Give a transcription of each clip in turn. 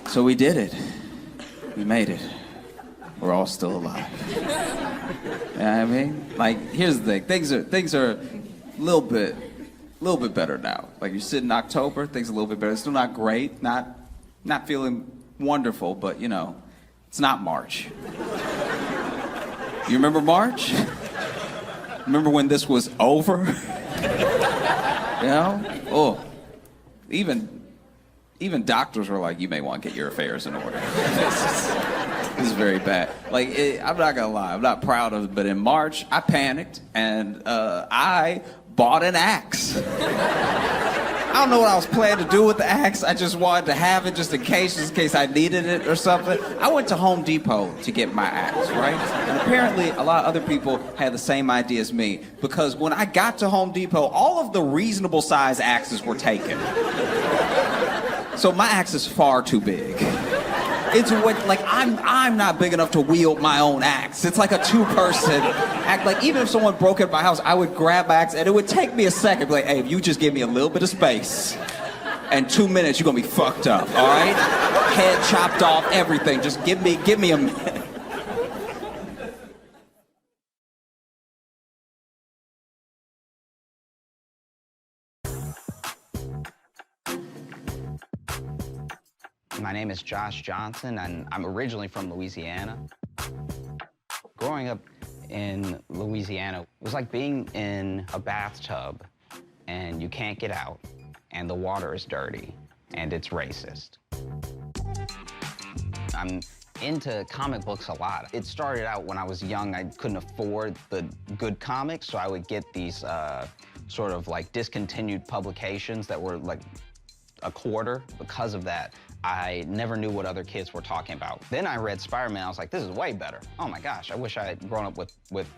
So we did it. We made it. We're all still alive. You know what I mean? Like, here's the thing. Things are a little bit better now. Like, you sit in October, things are a little bit better. It's still not great, not feeling wonderful, but you know, it's not March. You remember March? Remember when this was over? You know? Oh, even doctors were like, you may want to get your affairs in order. This is very bad. Like, I'm not gonna lie, I'm not proud of it, but in March, I panicked and I bought an axe. I don't know what I was planning to do with the axe. I just wanted to have it just in case I needed it or something. I went to Home Depot to get my axe, right? And apparently a lot of other people had the same idea as me, because when I got to Home Depot, all of the reasonable size axes were taken. So my axe is far too big. It's like I'm not big enough to wield my own axe. It's like a two-person act. Like, even if someone broke into my house, I would grab my axe and it would take me a second. Be like, hey, if you just give me a little bit of space, and 2 minutes, you're gonna be fucked up. All right? Head chopped off, everything. Just give me a minute. My name is Josh Johnson, and I'm originally from Louisiana. Growing up in Louisiana was like being in a bathtub, and you can't get out, and the water is dirty, and it's racist. I'm into comic books a lot. It started out when I was young. I couldn't afford the good comics, so I would get these sort of like discontinued publications that were like a quarter. Because of that, I never knew what other kids were talking about. Then I read Spider-Man. I was like, this is way better. Oh my gosh, I wish I had grown up with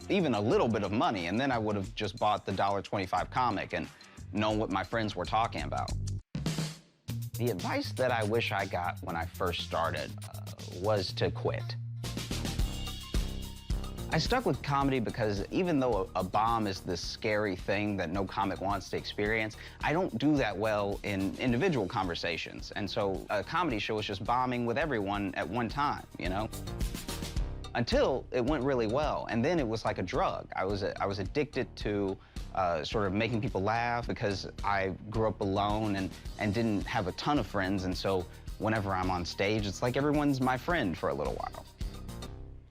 even a little bit of money, and then I would have just bought the $1.25 comic and known what my friends were talking about. The advice that I wish I got when I first started was to quit. I stuck with comedy because even though a bomb is this scary thing that no comic wants to experience, I don't do that well in individual conversations. And so a comedy show is just bombing with everyone at one time, you know? Until it went really well, and then it was like a drug. I was addicted to sort of making people laugh because I grew up alone and didn't have a ton of friends, and so whenever I'm on stage, it's like everyone's my friend for a little while.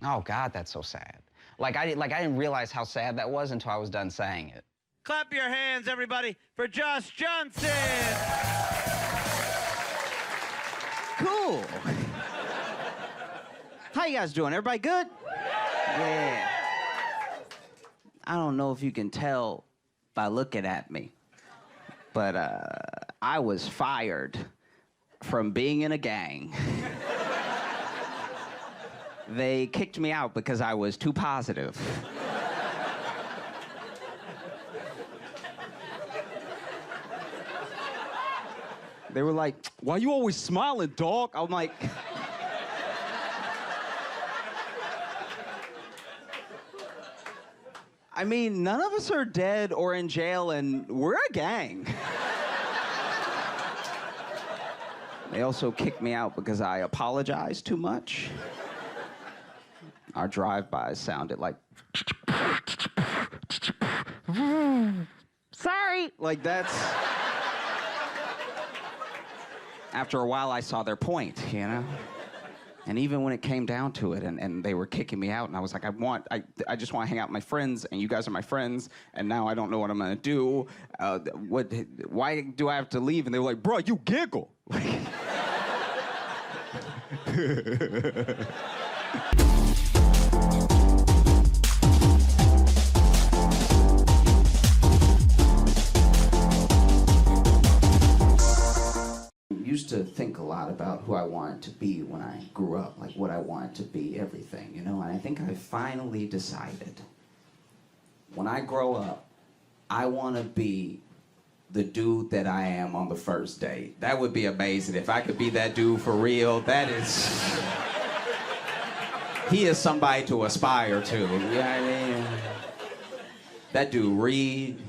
Oh God, that's so sad. Like I didn't realize how sad that was until I was done saying it. Clap your hands, everybody, for Josh Johnson. Cool. How you guys doing? Everybody good? Yeah. I don't know if you can tell by looking at me, but I was fired from being in a gang. They kicked me out because I was too positive. They were like, why you always smiling, dog? I'm like, I mean, none of us are dead or in jail, and we're a gang. They also kicked me out because I apologized too much. Our drive-bys sounded like, sorry. Like, that's... After a while, I saw their point, you know? And even when it came down to it, and they were kicking me out, and I was like, I just want to hang out with my friends, and you guys are my friends, and now I don't know what I'm gonna do. Why do I have to leave? And they were like, bro, you giggle. Used to think a lot about who I wanted to be when I grew up, like what I wanted to be, everything, you know? And I think I finally decided, when I grow up, I want to be the dude that I am on the first date. That would be amazing. If I could be that dude for real, that is... He is somebody to aspire to, you know what I mean? That dude Reed.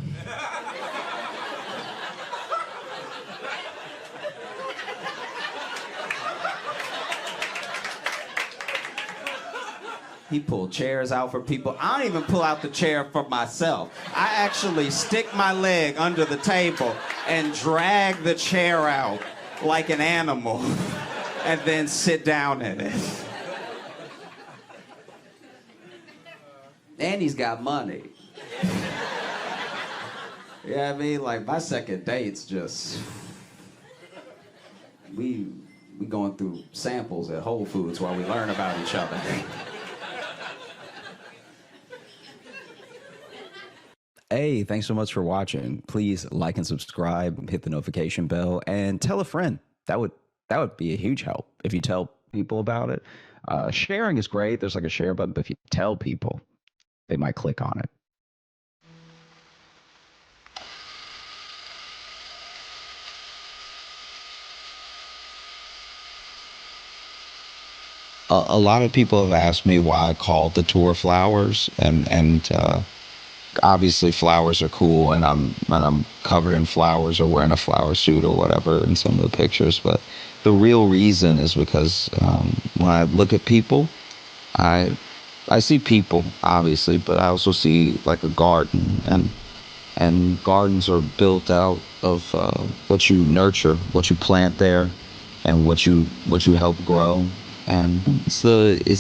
He pulled chairs out for people. I don't even pull out the chair for myself. I actually stick my leg under the table and drag the chair out like an animal and then sit down in it. And he's got money. You know what I mean? Like, my second date's just... We going through samples at Whole Foods while we learn about each other. Hey, thanks so much for watching. Please like and subscribe, hit the notification bell, and tell a friend. That would be a huge help if you tell people about it. Sharing is great. There's like a share button, but if you tell people, they might click on it. A lot of people have asked me why I called the tour flowers, and obviously flowers are cool, and I'm covered in flowers or wearing a flower suit or whatever in some of the pictures. But the real reason is because when I look at people, I see people obviously, but I also see like a garden, and gardens are built out of what you nurture, what you plant there, and what you help grow. And it's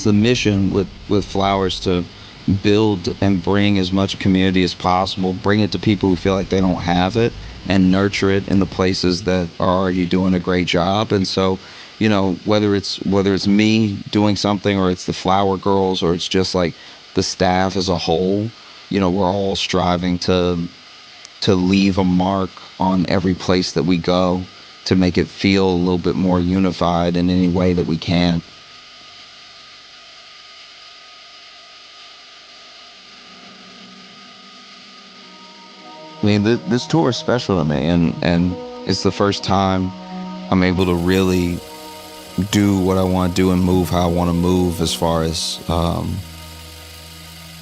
the mission with flowers to build and bring as much community as possible, bring it to people who feel like they don't have it, and nurture it in the places that are already doing a great job. And so, you know, whether it's me doing something, or it's the flower girls, or it's just like the staff as a whole, you know, we're all striving to leave a mark on every place that we go, to make it feel a little bit more unified in any way that we can. I mean, this tour is special to me, and it's the first time I'm able to really do what I want to do and move how I want to move, as far as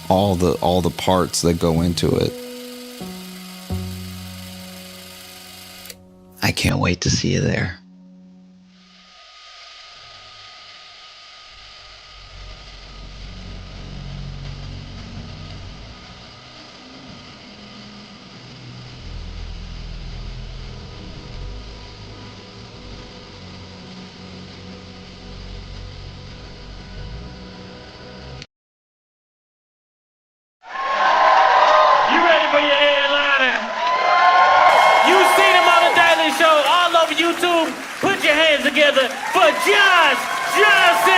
all the parts that go into it. I can't wait to see you there. You ready for your headliner? You've seen him on the Daily Show all over YouTube. Put your hands together for Josh Johnson!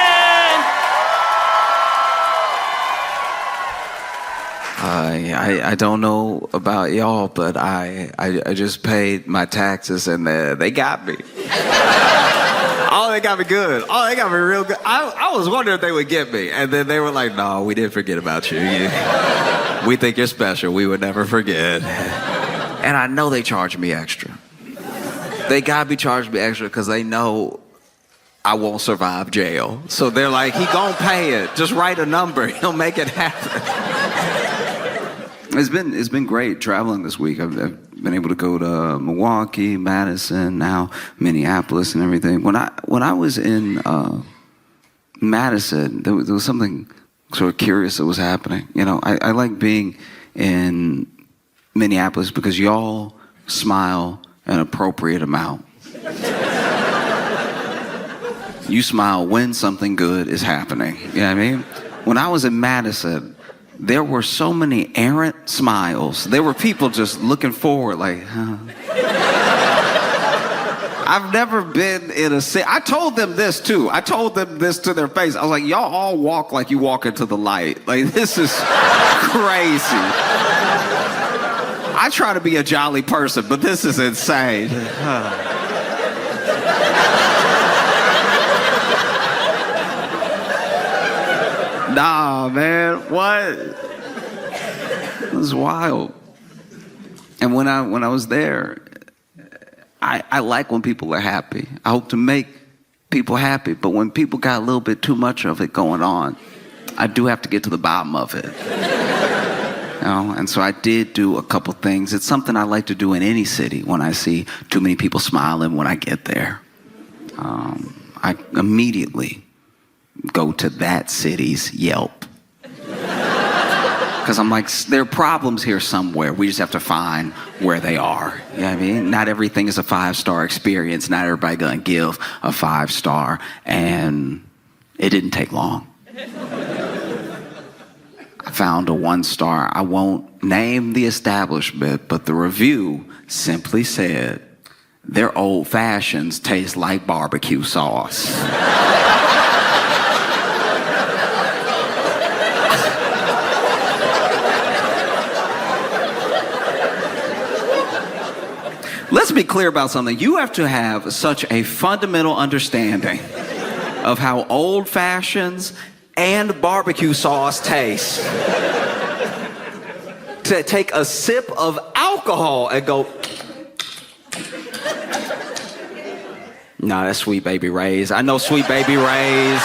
I don't know about y'all, but I just paid my taxes, and they got me. Oh, they got me good. Oh, they got me real good. I was wondering if they would get me. And then they were like, no, we didn't forget about you. We think you're special. We would never forget. And I know they charged me extra. They got me charged me extra because they know I won't survive jail. So they're like, he gonna pay it. Just write a number. He'll make it happen. It's been great traveling this week. I've been able to go to Milwaukee, Madison, now Minneapolis, and everything. When I was in Madison, there was something sort of curious that was happening. You know, I like being in Minneapolis because y'all smile an appropriate amount. You smile when something good is happening. You know what I mean? When I was in Madison, there were so many errant smiles. There were people just looking forward like, huh. I've never been in a city. I told them this too. I told them this to their face. I was like, y'all all walk like you walk into the light. Like, this is crazy. I try to be a jolly person, but this is insane. Nah, man, what? It was wild. And when I was there, I like when people are happy. I hope to make people happy, but when people got a little bit too much of it going on, I do have to get to the bottom of it. You know? And so I did do a couple things. It's something I like to do in any city when I see too many people smiling when I get there. I immediately go to that city's Yelp Because I'm like, there are problems here somewhere. We just have to find where they are. You know what I mean? Not everything is a 5-star experience. Not everybody gonna give a 5-star. And it didn't take long. I found a 1-star. I won't name the establishment, but the review simply said, their old fashions taste like barbecue sauce. Let's be clear about something. You have to have such a fundamental understanding of how old fashions and barbecue sauce taste to take a sip of alcohol and go, no, that's Sweet Baby Ray's. I know Sweet Baby Ray's.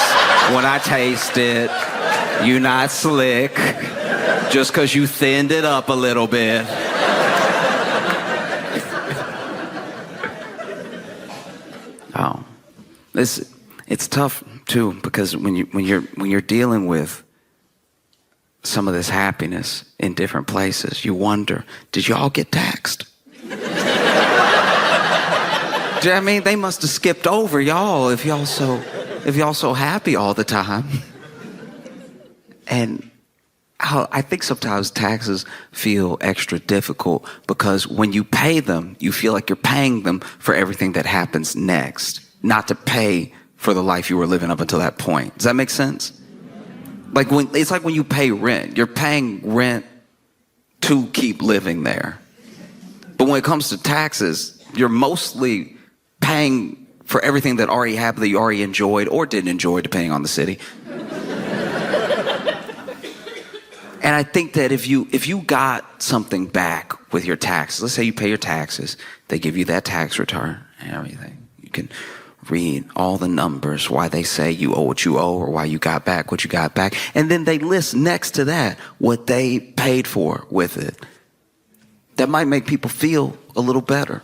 When I taste it, you're not slick just because you thinned it up a little bit. Oh, it's tough too, because when you're dealing with some of this happiness in different places, you wonder, did y'all get taxed? Do you know what I mean? They must have skipped over y'all if y'all so happy all the time. And I think sometimes taxes feel extra difficult because when you pay them, you feel like you're paying them for everything that happens next, not to pay for the life you were living up until that point. Does that make sense? It's like when you pay rent. You're paying rent to keep living there. But when it comes to taxes, you're mostly paying for everything that already happened, that you already enjoyed or didn't enjoy, depending on the city. And I think that if you got something back with your taxes, let's say you pay your taxes, they give you that tax return and everything. You can read all the numbers, why they say you owe what you owe or why you got back what you got back. And then they list next to that what they paid for with it. That might make people feel a little better,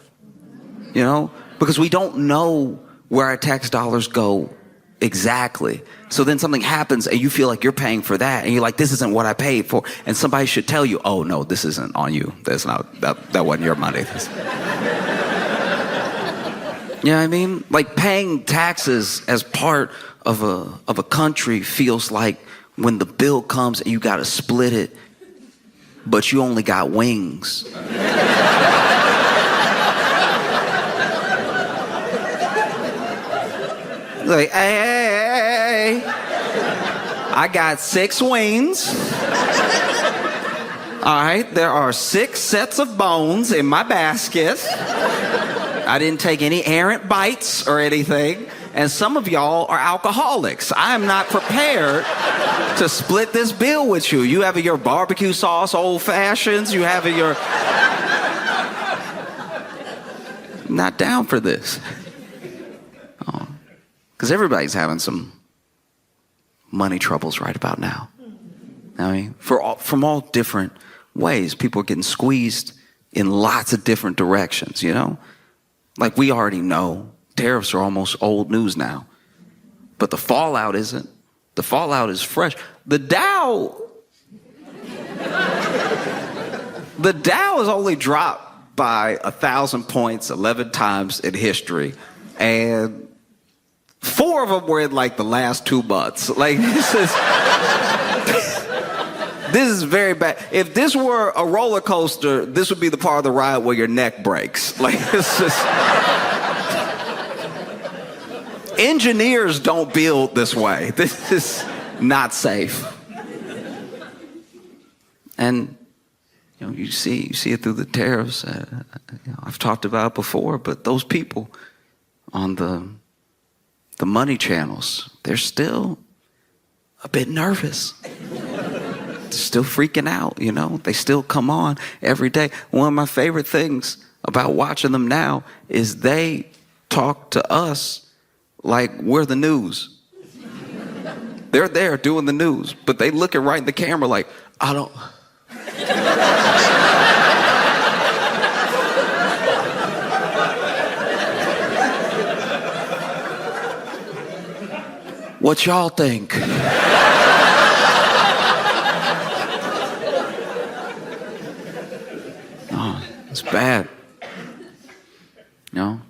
you know, because we don't know where our tax dollars go exactly. So then something happens and you feel like you're paying for that and you're like, this isn't what I paid for. And somebody should tell you, oh no, this isn't on you. That's not, that wasn't your money. You know what I mean? Like paying taxes as part of a country feels like when the bill comes and you got to split it, but you only got wings. Like, hey, I got 6 wings. All right, there are 6 sets of bones in my basket. I didn't take any errant bites or anything. And some of y'all are alcoholics. I am not prepared to split this bill with you. You have your barbecue sauce, old fashions. You have your... Not down for this. Oh. Because everybody's having some money troubles right about now. I mean, from all different ways. People are getting squeezed in lots of different directions, you know? Like we already know, tariffs are almost old news now. But the fallout isn't. The fallout is fresh. The Dow has only dropped by 1,000 points 11 times in history. And 4 of them were in like the last 2 months. Like this is very bad. If this were a roller coaster, this would be the part of the ride where your neck breaks. Like it's just... Engineers don't build this way. This is not safe. And you know, you see it through the tariffs. I've talked about it before, but those people on the money channels, they're still a bit nervous. Still freaking out, you know. They still come on every day. One of my favorite things about watching them now is they talk to us like we're the news. They're there doing the news, but they looking right in the camera like, I don't... What y'all think? It's bad. You know,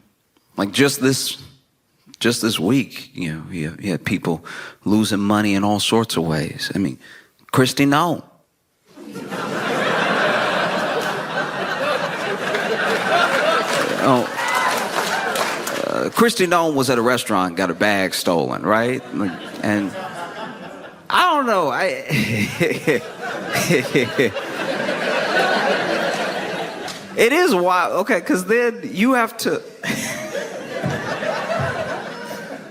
like just this week, you know, you had people losing money in all sorts of ways. I mean, Christy Nome. Christy Nome was at a restaurant, got her bag stolen, right? And I don't know. It is wild. Okay, because then you have to.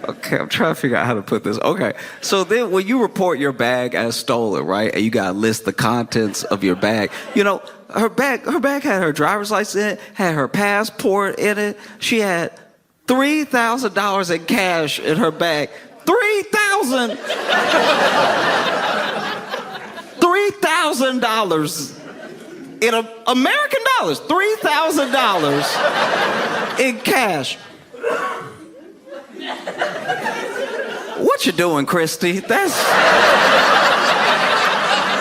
Okay, I'm trying to figure out how to put this. Okay, so then when you report your bag as stolen, right, and you gotta list the contents of your bag, you know, her bag had her driver's license in it, had her passport in it. She had $3,000 in cash in her bag. $3,000 in American dollars. $3,000 in cash. What you doing, Christy? That's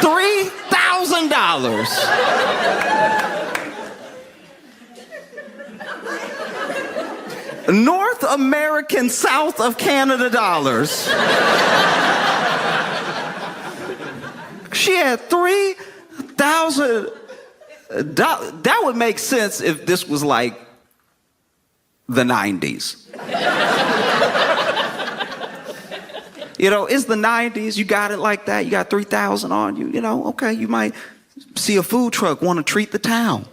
$3,000. North American, South of Canada dollars. She had $3,000. That would make sense if this was like the 90s. You know, it's the 90s. You got it like that. You got 3,000 on you. You know, okay, you might see a food truck, want to treat the town.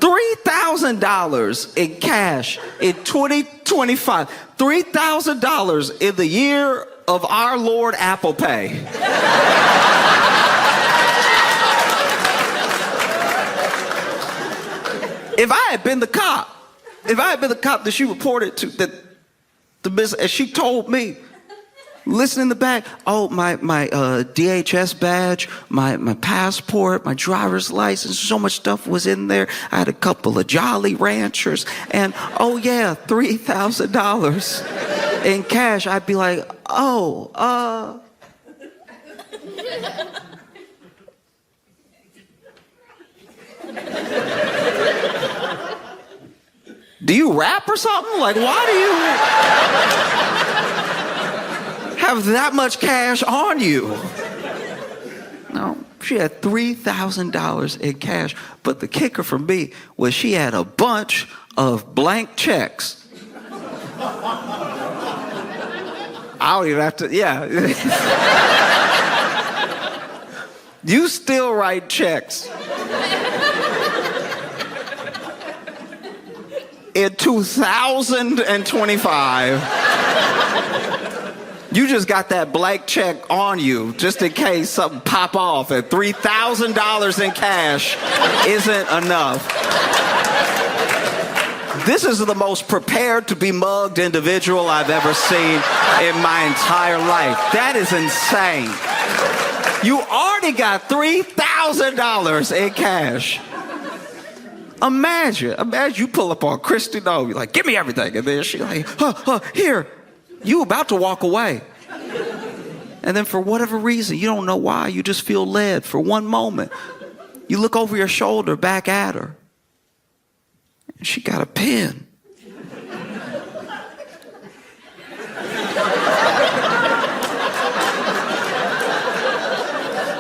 $3,000 in cash in 2025. $3,000 in the year of our Lord Apple Pay. If I had been the cop that she reported to, that the business, and she told me, listen in the back, oh, my DHS badge, my passport, my driver's license, so much stuff was in there. I had a couple of Jolly Ranchers, and oh yeah, $3,000 in cash. I'd be like, oh, do you rap or something? Like, why do you have that much cash on you? No, she had $3,000 in cash. But the kicker for me was she had a bunch of blank checks. I don't even have to, yeah. You still write checks. In 2025, you just got that blank check on you just in case something pop off, and $3,000 in cash isn't enough. This is the most prepared to be mugged individual I've ever seen in my entire life. That is insane. You already got $3,000 in cash. Imagine you pull up on Christy Nome, you're like, give me everything. And then she's like, here, you about to walk away. And then for whatever reason, you don't know why, you just feel led for one moment. You look over your shoulder back at her, and she got a pen.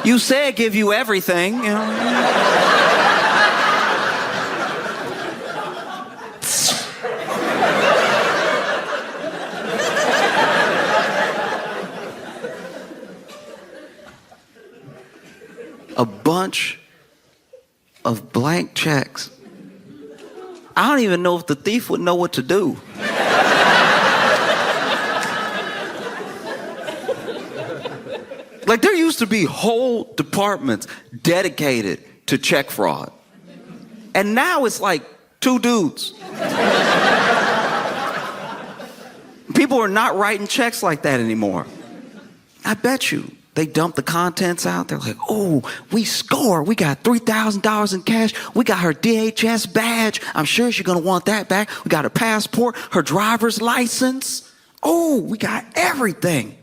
You said give you everything, you know. A bunch of blank checks. I don't even know if the thief would know what to do. Like, there used to be whole departments dedicated to check fraud. And now it's like 2 dudes. People are not writing checks like that anymore. I bet you. They dump the contents out. They're like, oh, we score. We got $3,000 in cash. We got her DHS badge. I'm sure she's going to want that back. We got her passport, her driver's license. Oh, we got everything.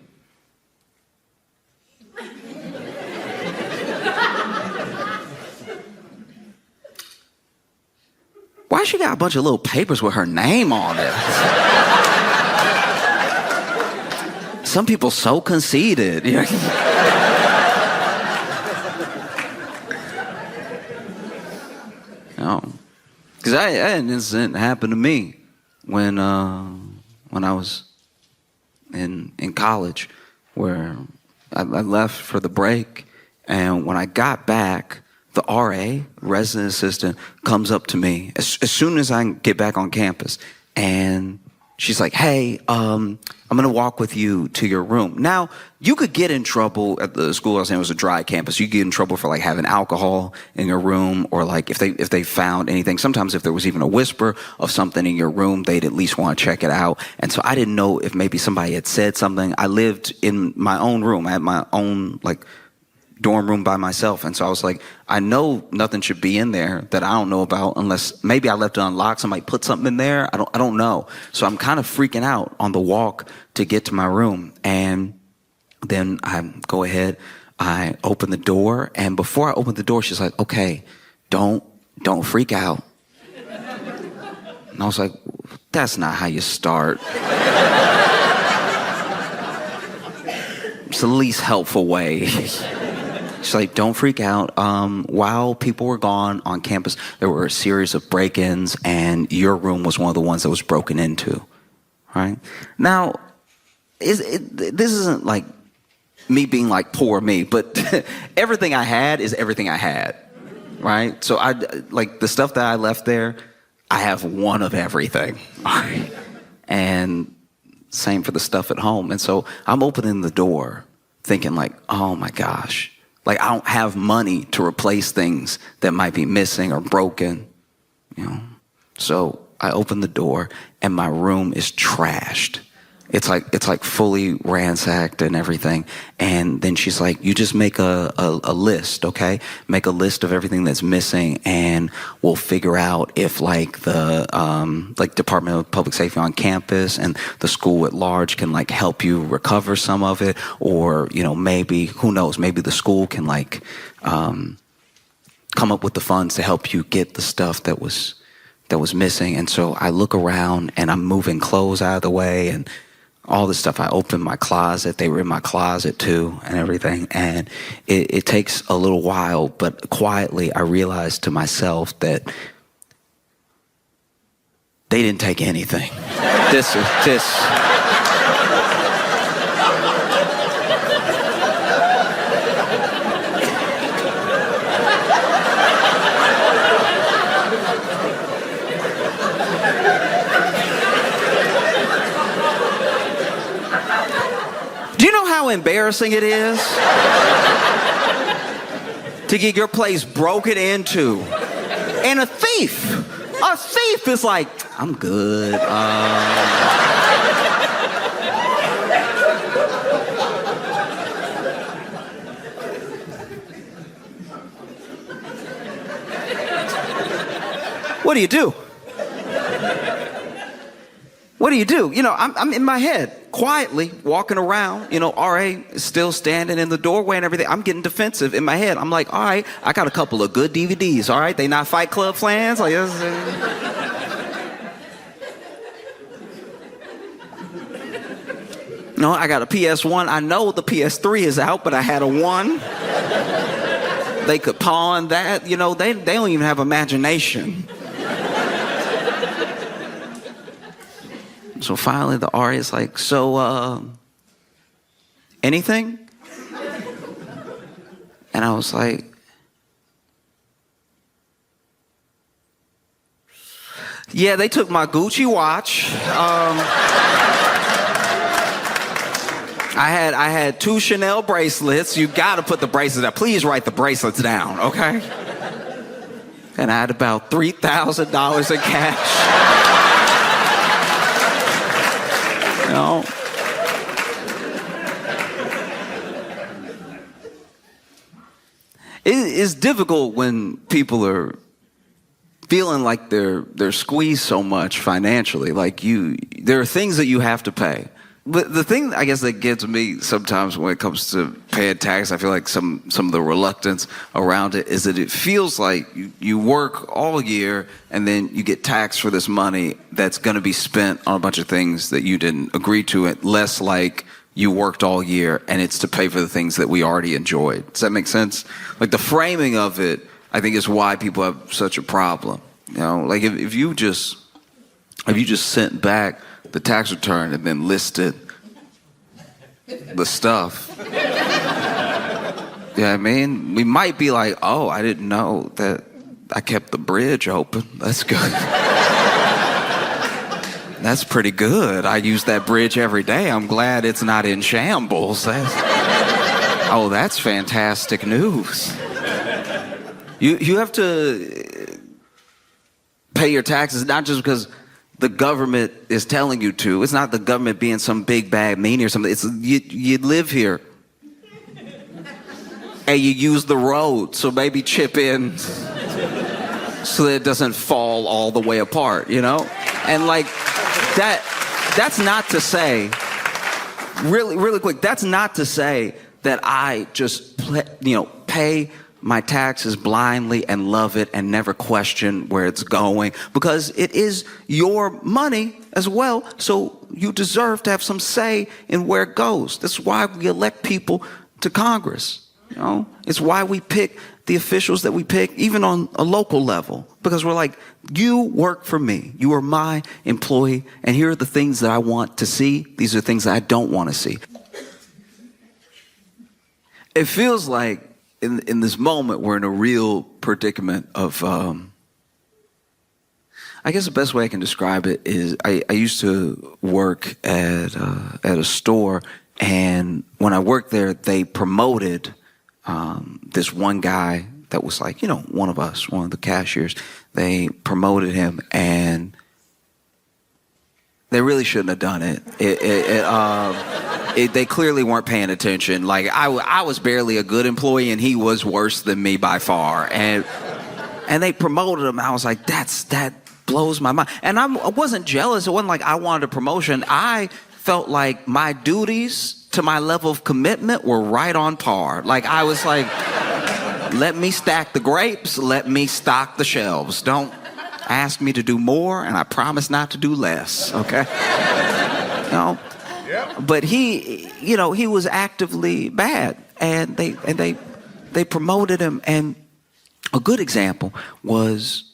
she got a bunch of little papers with her name on it? Some people so conceited. Because I had an incident happen to me when I was in college, where I left for the break, and when I got back, the RA, resident assistant, comes up to me as soon as I get back on campus, and she's like, "Hey, I'm gonna walk with you to your room." Now, you could get in trouble at the school I was in. It was a dry campus. You could get in trouble for like having alcohol in your room, or like if they found anything. Sometimes if there was even a whisper of something in your room, they'd at least want to check it out. And so I didn't know if maybe somebody had said something. I lived in my own room. I had my own like dorm room by myself, and so I was like, I know nothing should be in there that I don't know about, unless maybe I left it unlocked, somebody put something in there. I don't know. So I'm kind of freaking out on the walk to get to my room, and then I go ahead, I open the door, and before I open the door, she's like, "Okay, don't freak out." And I was like, that's not how you start. It's the least helpful way. She's like, "Don't freak out. While people were gone on campus, there were a series of break-ins, and your room was one of the ones that was broken into." Right? Now, this isn't like me being like poor me, but everything I had is everything I had. Right? So I like the stuff that I left there, I have one of everything. Right? And same for the stuff at home. And so I'm opening the door thinking like, oh my gosh. Like, I don't have money to replace things that might be missing or broken, So I open the door, and my room is trashed. It's like fully ransacked and everything. And then she's like, "You just make a list, okay? Make a list of everything that's missing, and we'll figure out if like the Department of Public Safety on campus and the school at large can like help you recover some of it, or maybe, who knows, maybe the school can like come up with the funds to help you get the stuff that was missing." And so I look around, and I'm moving clothes out of the way and all this stuff. I opened my closet. They were in my closet too, and everything. And it takes a little while, but quietly I realized to myself that they didn't take anything. This. Do you know how embarrassing it is to get your place broken into? And a thief is like, "I'm good. What do you do? What do you do? I'm in my head, quietly walking around. RA is still standing in the doorway and everything. I'm getting defensive in my head. I'm like, all right, I got a couple of good DVDs. All right, they not Fight Club fans. Like, I got a PS1. I know the PS3 is out, but I had a 1. They could pawn that. They don't even have imagination. So finally the RA is like, "So, anything?" And I was like, "Yeah, they took my Gucci watch. I had 2 Chanel bracelets. You gotta put the bracelets down. Please write the bracelets down, okay?" And I had about $3,000 in cash. It's difficult when people are feeling like they're squeezed so much financially. Like there are things that you have to pay. But the thing, I guess, that gets me sometimes when it comes to paying tax, I feel like some of the reluctance around it is that it feels like you work all year and then you get taxed for this money that's going to be spent on a bunch of things that you didn't agree to. It less like you worked all year and it's to pay for the things that we already enjoyed. Does that make sense? Like the framing of it, I think, is why people have such a problem. You know, like if you just sent back the tax return and then listed the stuff. Yeah, I mean, we might be like, oh, I didn't know that I kept the bridge open. That's good. That's pretty good. I use that bridge every day. I'm glad it's not in shambles. That's fantastic news. You have to pay your taxes not just because the government is telling you to. It's not the government being some big bad meanie or something. It's you live here. And you use the road, so maybe chip in so that it doesn't fall all the way apart, you know? And like that's not to say, really quick, that's not to say that I just pay my taxes blindly and love it and never question where it's going, because it is your money as well, so you deserve to have some say in where it goes. That's why we elect people to Congress. You know, it's why we pick the officials that we pick, even on a local level, because we're like, you work for me. You are my employee, and here are the things that I want to see. These are things that I don't want to see. It feels like in this moment, we're in a real predicament of, I guess the best way I can describe it is I used to work at a store, and when I worked there, they promoted this one guy that was like, one of us, one of the cashiers. They promoted him, and they really shouldn't have done it. They clearly weren't paying attention. Like I was barely a good employee, and he was worse than me by far. And they promoted him. I was like, that blows my mind. And I wasn't jealous. It wasn't like I wanted a promotion. I felt like my duties to my level of commitment were right on par. Like I was like, let me stack the grapes. Let me stock the shelves. Don't ask me to do more, and I promise not to do less. Okay. But he was actively bad, and they promoted him. And a good example was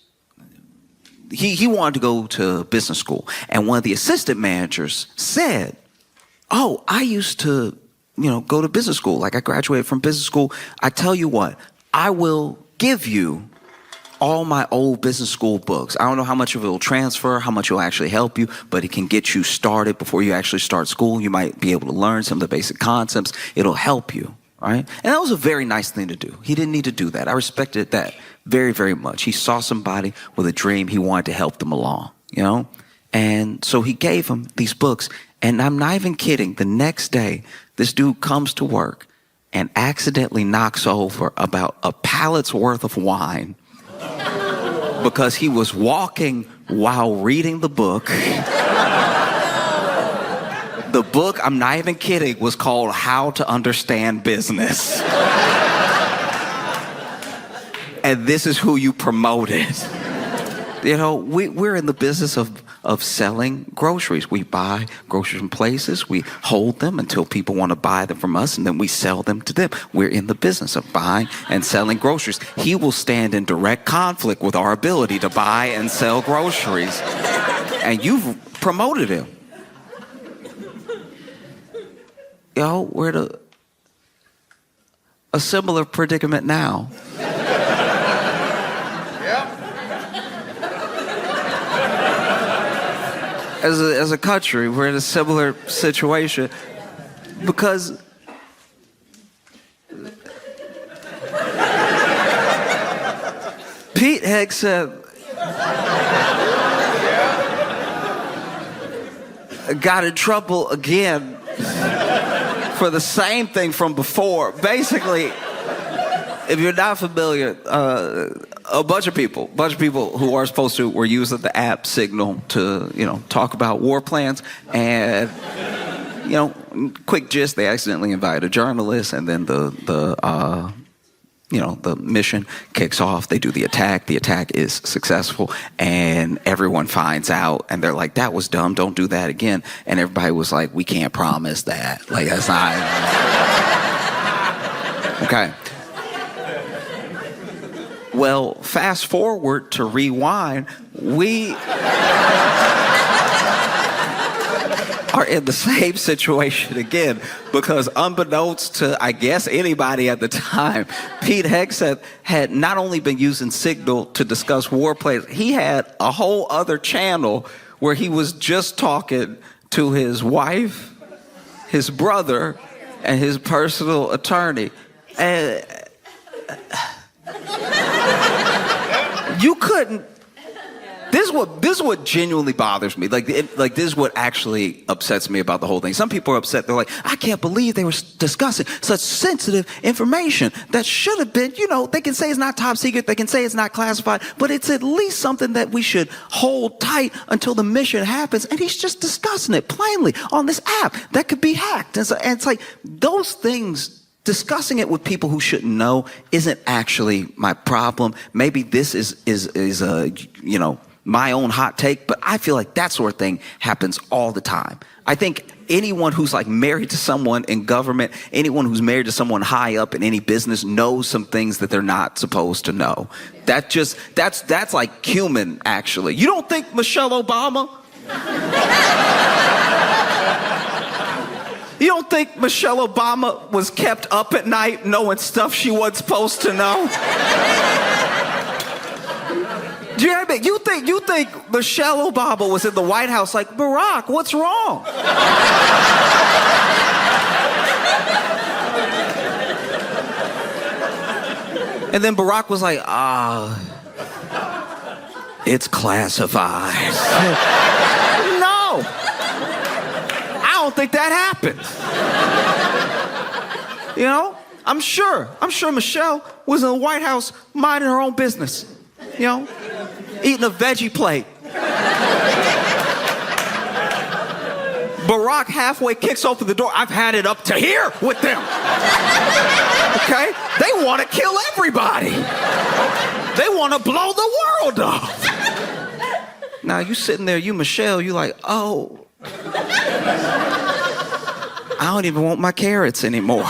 he wanted to go to business school, and one of the assistant managers said, "Oh, I used to, go to business school. Like I graduated from business school. I tell you what, I will give you all my old business school books. I don't know how much of it will transfer, how much it will actually help you, but it can get you started before you actually start school. You might be able to learn some of the basic concepts. It'll help you, right?" And that was a very nice thing to do. He didn't need to do that. I respected that very, very much. He saw somebody with a dream. He wanted to help them along, And so he gave him these books. And I'm not even kidding. The next day, this dude comes to work and accidentally knocks over about a pallet's worth of wine because he was walking while reading the book. The book, I'm not even kidding, was called How to Understand Business. And this is who you promoted. We're in the business of selling groceries. We buy groceries from places, we hold them until people want to buy them from us, and then we sell them to them. We're in the business of buying and selling groceries. He will stand in direct conflict with our ability to buy and sell groceries. And you've promoted him. We're in a similar predicament now. As a country, we're in a similar situation because Pete Hegseth got in trouble again for the same thing from before. Basically, if you're not familiar, a bunch of people who are supposed to were using the app Signal to, talk about war plans, and quick gist, they accidentally invite a journalist, and then the mission kicks off. They do the attack. The attack is successful, and everyone finds out, and they're like, that was dumb. Don't do that again. And everybody was like, we can't promise that. Like, that's not... Okay. Well, fast forward to rewind, we are in the same situation again, because unbeknownst to, I guess, anybody at the time, Pete Hegseth had not only been using Signal to discuss war plays, he had a whole other channel where he was just talking to his wife, his brother, and his personal attorney. And you couldn't. This is what genuinely bothers me. Like this is what actually upsets me about the whole thing. Some people are upset. They're like, I can't believe they were discussing such sensitive information that should have been, they can say it's not top secret. They can say it's not classified, but it's at least something that we should hold tight until the mission happens. And he's just discussing it plainly on this app that could be hacked. And it's like those things. Discussing it with people who shouldn't know isn't actually my problem. Maybe this is my own hot take, but I feel like that sort of thing happens all the time. I think anyone who's like married to someone in government, anyone who's married to someone high up in any business knows some things that they're not supposed to know. That's like human, actually. You don't think Michelle Obama? You don't think Michelle Obama was kept up at night knowing stuff she wasn't supposed to know? Do you hear me? You think Michelle Obama was in the White House like, Barack, what's wrong? And then Barack was like, it's classified. No. I don't think that happened. I'm sure Michelle was in the White House minding her own business. Eating a veggie plate. Barack halfway kicks open the door. I've had it up to here with them. Okay? They want to kill everybody. They want to blow the world up. Now you sitting there, you Michelle, you like, oh, I don't even want my carrots anymore.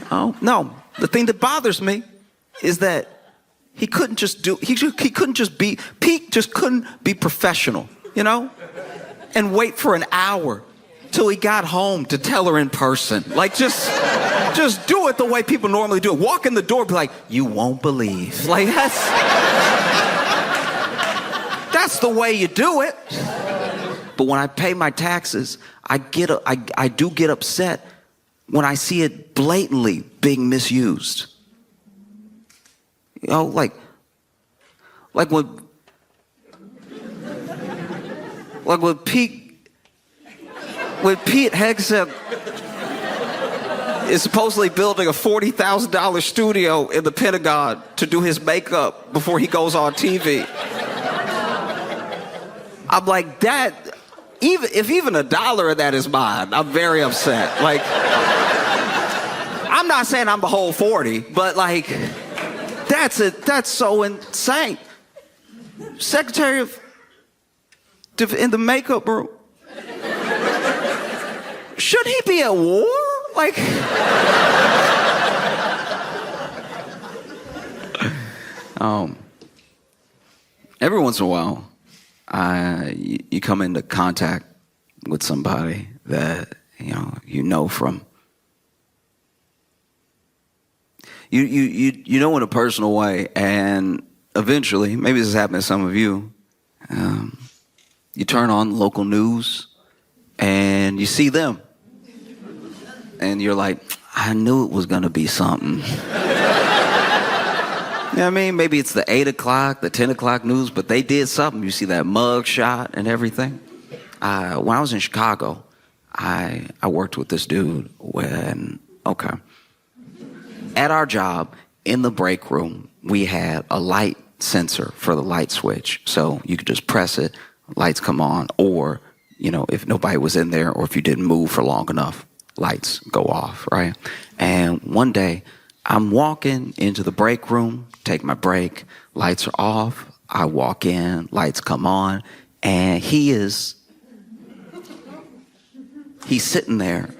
Oh, no. The thing that bothers me is that Pete just couldn't be professional, and wait for an hour till he got home to tell her in person. Like, just do it the way people normally do it. Walk in the door, be like, you won't believe. Like, that's the way you do it. But when I pay my taxes, I do get upset when I see it blatantly being misused. Like when Pete Hegseth is supposedly building a $40,000 studio in the Pentagon to do his makeup before he goes on TV. I'm like, that, if even $1 of that is mine, I'm very upset. Like, I'm not saying I'm the whole 40, but like, that's so insane. Secretary in the makeup room. Should he be at war? Like, every once in a while, you come into contact with somebody that you know from you know in a personal way, and eventually, maybe this has happened to some of you. You turn on local news, and you see them, and you're like, I knew it was gonna be something. You know what I mean? Maybe it's the 8 o'clock, the 10 o'clock news, but they did something. You see that mug shot and everything. When I was in Chicago, I worked with this dude at our job, in the break room, we had a light sensor for the light switch. So you could just press it, lights come on, or, if nobody was in there or if you didn't move for long enough, lights go off, right? And one day I'm walking into the break room, take my break, lights are off. I walk in, lights come on, and he's sitting there,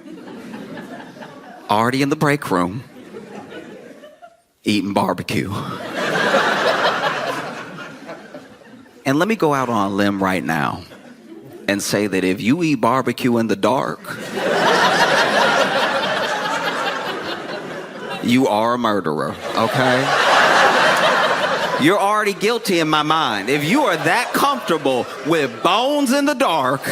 already in the break room, eating barbecue. And let me go out on a limb right now and say that if you eat barbecue in the dark, you are a murderer, okay? You're already guilty in my mind. If you are that comfortable with bones in the dark,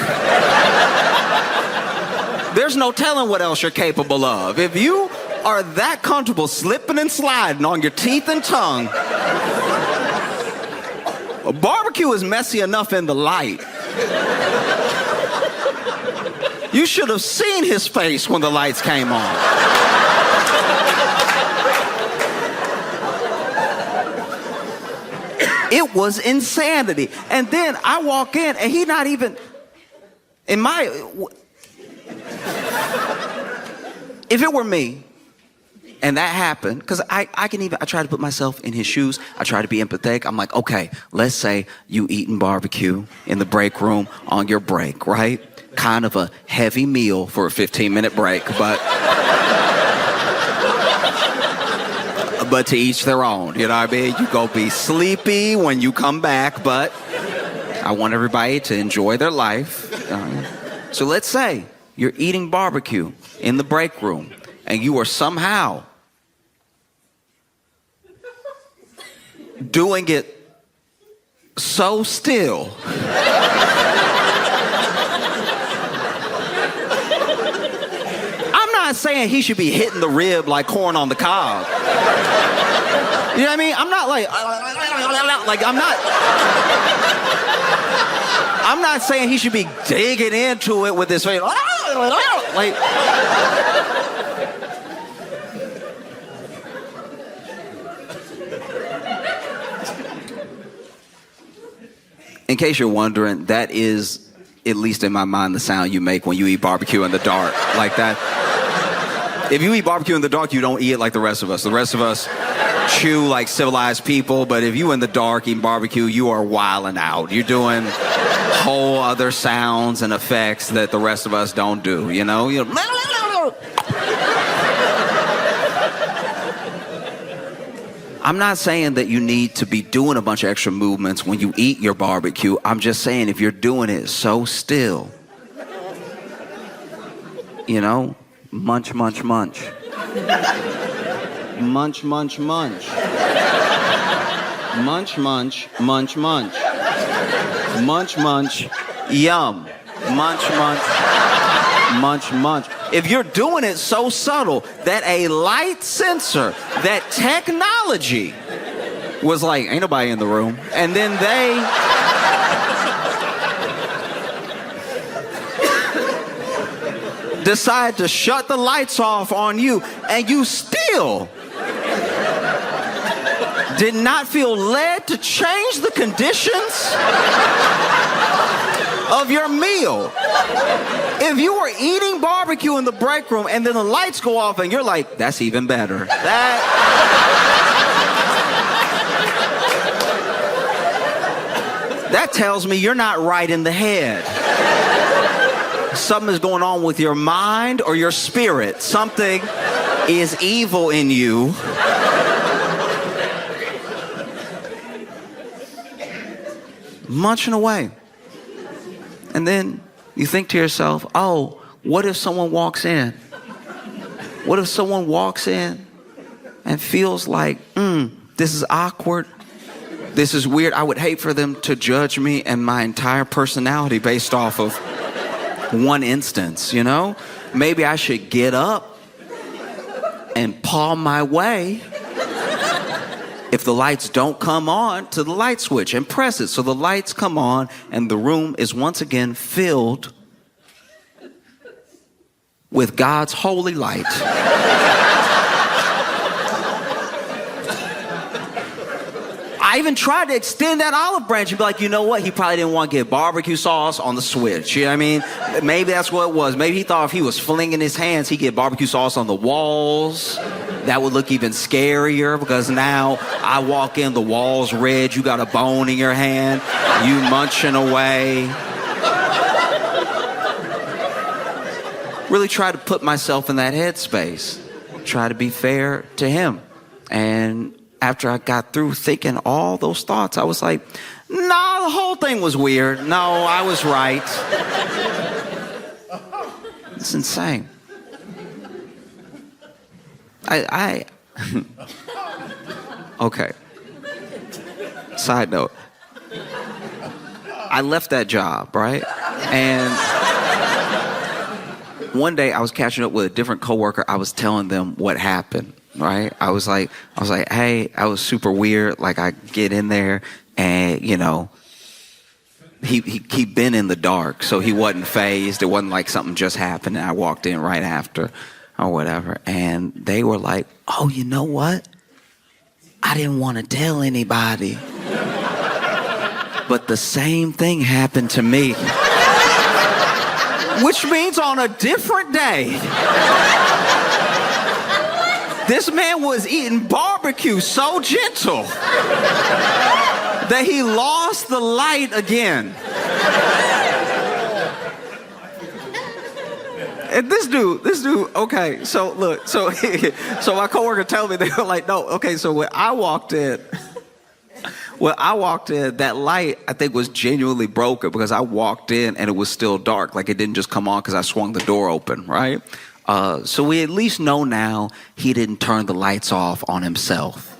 there's no telling what else you're capable of. If you are that comfortable slipping and sliding on your teeth and tongue, barbecue is messy enough in the light. You should have seen his face when the lights came on. It was insanity. And then I walk in and he not even, if it were me and that happened, because I try to put myself in his shoes. I try to be empathetic. I'm like, okay, let's say you eating barbecue in the break room on your break, right? Kind of a heavy meal for a 15-minute break, but to each their own, you know what I mean? You go be sleepy when you come back, but I want everybody to enjoy their life. So let's say you're eating barbecue in the break room and you are somehow doing it so still I'm not saying he should be hitting the rib like corn on the cob. You know what I mean? I'm not I'm not saying he should be digging into it with his face. Like, in case you're wondering, that is, at least in my mind, the sound you make when you eat barbecue in the dark. Like that. If you eat barbecue in the dark, you don't eat it like the rest of us. The rest of us chew like civilized people, but if you in the dark eating barbecue, you are wilding out. You're doing whole other sounds and effects that the rest of us don't do, you know? I'm not saying that you need to be doing a bunch of extra movements when you eat your barbecue. I'm just saying if you're doing it so still, munch, munch, munch. Munch, munch, munch. Munch, munch, munch, munch. Munch, munch, yum. Munch, munch, munch, munch. If you're doing it so subtle that a light sensor, that technology was like, ain't nobody in the room. And then they decide to shut the lights off on you, and you still did not feel led to change the conditions of your meal. If you were eating barbecue in the break room and then the lights go off and you're like, that's even better. That tells me you're not right in the head. Something is going on with your mind or your spirit. Something is evil in you. Munching away. And then you think to yourself, oh, what if someone walks in? What if someone walks in and feels like, this is awkward. This is weird. I would hate for them to judge me and my entire personality based off of one instance, you know? Maybe I should get up and paw my way, if the lights don't come on, to the light switch and press it so the lights come on and the room is once again filled with God's holy light. I I even tried to extend that olive branch and be like, you know what? He probably didn't want to get barbecue sauce on the switch. You know what I mean? Maybe that's what it was. Maybe he thought if he was flinging his hands, he'd get barbecue sauce on the walls. That would look even scarier because now I walk in, the wall's red, you got a bone in your hand, you munching away. Really try to put myself in that headspace. Try to be fair to him. And after I got through thinking all those thoughts, I was like, nah, the whole thing was weird. No, I was right. It's insane. Okay. Side note. I left that job, right? And one day I was catching up with a different coworker. I was telling them what happened, right? I was like, hey, I was super weird. Like I get in there and, you know, he'd been in the dark, so he wasn't fazed. It wasn't like something just happened and I walked in right after or whatever. And they were like, oh, you know what? I didn't want to tell anybody. But the same thing happened to me. Which means on a different day, this man was eating barbecue so gentle that he lost the light again. And this dude, okay, so look, so my coworker told me, they were like, no, okay, so when I walked in, that light, I think, was genuinely broken because I walked in and it was still dark. Like it didn't just come on because I swung the door open, right? So we at least know now he didn't turn the lights off on himself.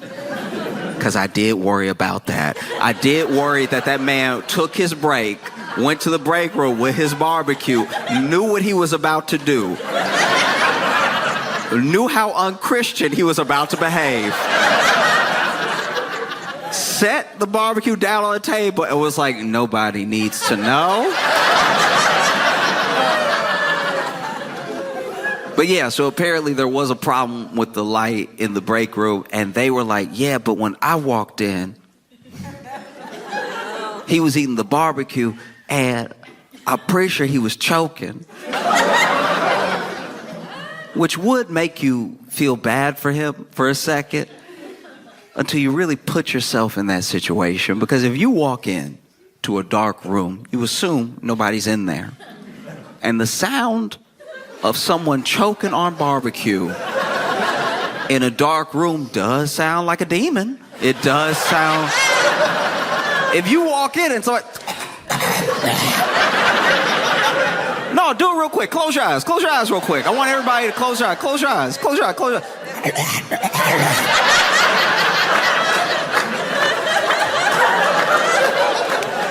Because I did worry about that. I did worry that man took his break, went to the break room with his barbecue, knew what he was about to do, knew how unchristian he was about to behave, set the barbecue down on the table and was like, nobody needs to know. But yeah, so apparently there was a problem with the light in the break room, and they were like, yeah, but when I walked in, he was eating the barbecue, and I'm pretty sure he was choking. Which would make you feel bad for him for a second, until you really put yourself in that situation. Because if you walk in to a dark room, you assume nobody's in there. And the sound of someone choking on barbecue in a dark room does sound like a demon. It does sound... If you walk in and start... No, do it real quick. Close your eyes. Close your eyes real quick. I want everybody to close your eyes. Close your eyes. Close your eyes. Close your eyes.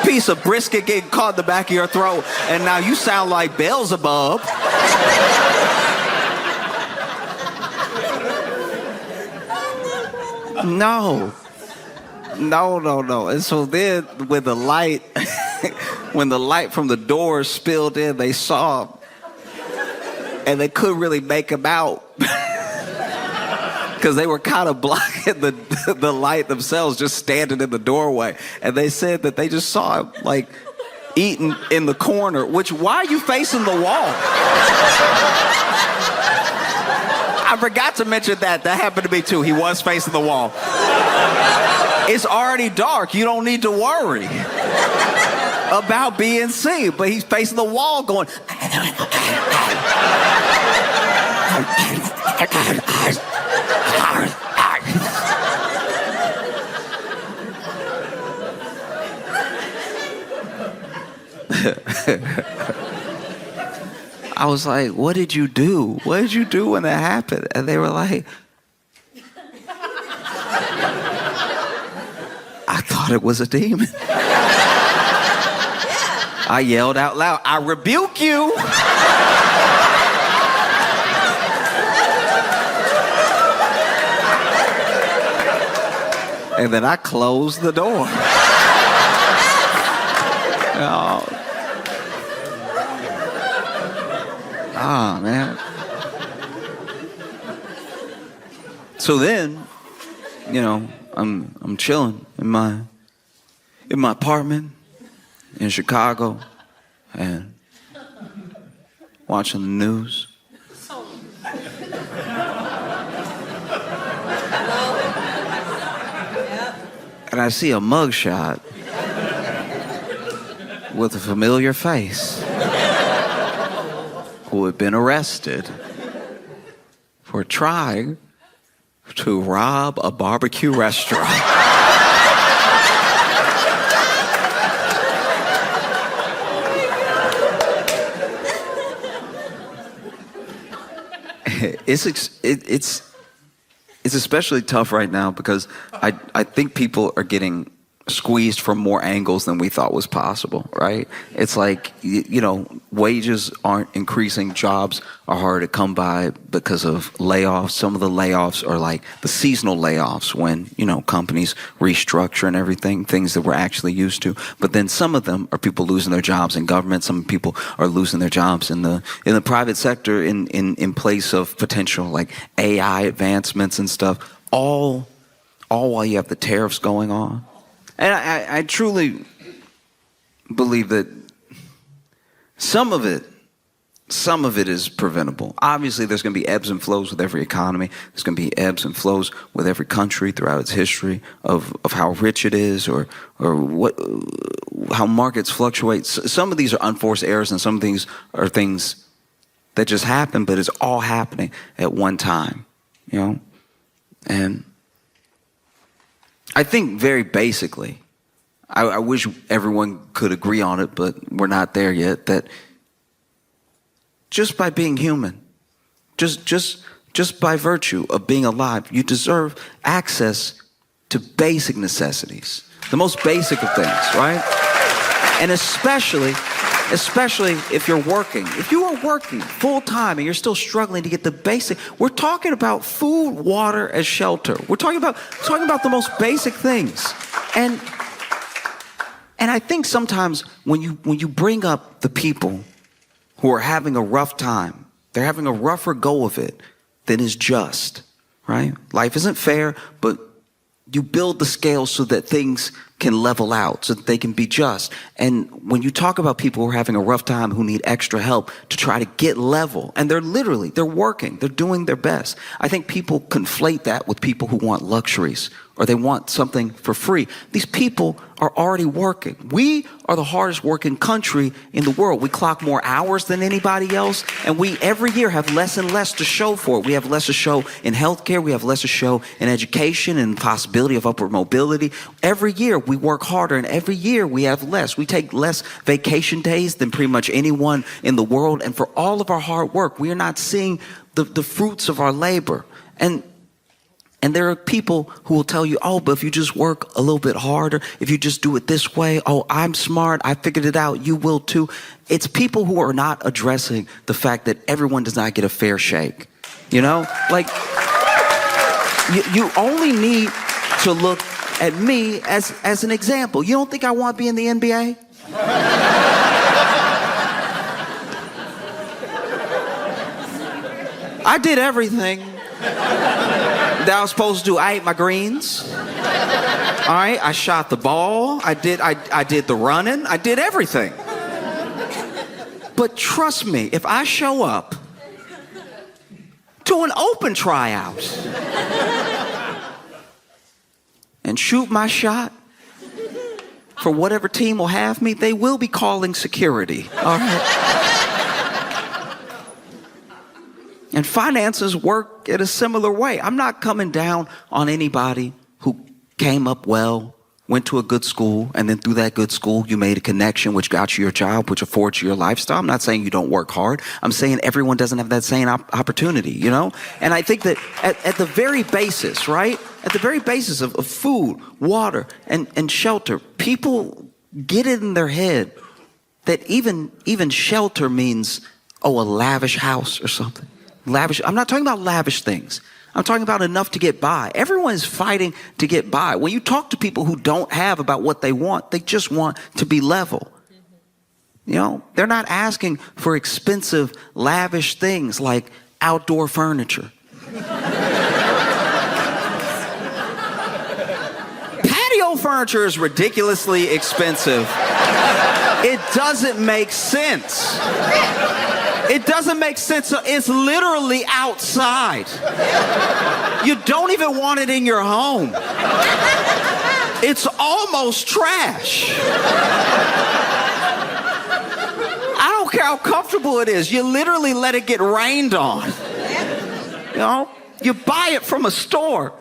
Piece of brisket getting caught in the back of your throat, and now you sound like Beelzebub. No. And so then when the light when the light from the door spilled in, they saw him and they couldn't really make him out because they were kind of blocking the light themselves, just standing in the doorway. And they said that they just saw him like eating in the corner, which, why are you facing the wall? I forgot to mention that. That happened to me too. He was facing the wall. It's already dark. You don't need to worry about being seen. But he's facing the wall going... I was like, what did you do? What did you do when that happened? And they were like, I thought it was a demon. I yelled out loud, I rebuke you. And then I closed the door. Oh, man. So then, I'm chilling in my apartment in Chicago and watching the news. And I see a mugshot with a familiar face who had been arrested for trying to rob a barbecue restaurant. It's especially tough right now because I think people are getting squeezed from more angles than we thought was possible, right? It's like, you know, wages aren't increasing, jobs are hard to come by because of layoffs. Some of the layoffs are like the seasonal layoffs when, you know, companies restructure and everything, things that we're actually used to. But then some of them are people losing their jobs in government. Some people are losing their jobs in the private sector in place of potential like AI advancements and stuff, all while you have the tariffs going on. And I truly believe that some of it is preventable. Obviously, there's going to be ebbs and flows with every economy. There's going to be ebbs and flows with every country throughout its history of how rich it is or how markets fluctuate. Some of these are unforced errors and some of these are things that just happen, but it's all happening at one time, you know? And I think very basically, I wish everyone could agree on it, but we're not there yet, that just by being human, just by virtue of being alive, you deserve access to basic necessities, the most basic of things, right? And especially if you're working. If you are working full time and you're still struggling to get the basic, we're talking about food, water, and shelter. We're talking about the most basic things. And I think sometimes when you bring up the people who are having a rough time, they're having a rougher go of it than is just, right? Life isn't fair, but you build the scale so that things can level out, so that they can be just. And when you talk about people who are having a rough time, who need extra help to try to get level, and they're working, they're doing their best. I think people conflate that with people who want luxuries or they want something for free. These people are already working. We are the hardest working country in the world. We clock more hours than anybody else, and we every year have less and less to show for it. We have less to show in healthcare. We have less to show in education and possibility of upward mobility. Every year we work harder, and every year we have less. We take less vacation days than pretty much anyone in the world, and for all of our hard work, we are not seeing the fruits of our labor. And there are people who will tell you, oh, but if you just work a little bit harder, if you just do it this way, oh, I'm smart, I figured it out, you will too. It's people who are not addressing the fact that everyone does not get a fair shake. You know, like you only need to look at me as an example. You don't think I want to be in the NBA? I did everything that I was supposed to do. I ate my greens. All right, I shot the ball. I did the running. I did everything. But trust me, if I show up to an open tryout and shoot my shot for whatever team will have me, they will be calling security. All right. And finances work in a similar way. I'm not coming down on anybody who came up well, went to a good school, and then through that good school, you made a connection which got you your job, which affords you your lifestyle. I'm not saying you don't work hard. I'm saying everyone doesn't have that same opportunity, you know? And I think that at the very basis, right? At the very basis of food, water, and shelter, people get it in their head that even shelter means, oh, a lavish house or something. Lavish. I'm not talking about lavish things. I'm talking about enough to get by. Everyone is fighting to get by. When you talk to people who don't have about what they want, they just want to be level. You know, they're not asking for expensive, lavish things like outdoor furniture. furniture is ridiculously expensive. It doesn't make sense. It doesn't make sense. It's literally outside. You don't even want it in your home. It's almost trash. I don't care how comfortable it is. You literally let it get rained on. You know, you buy it from a store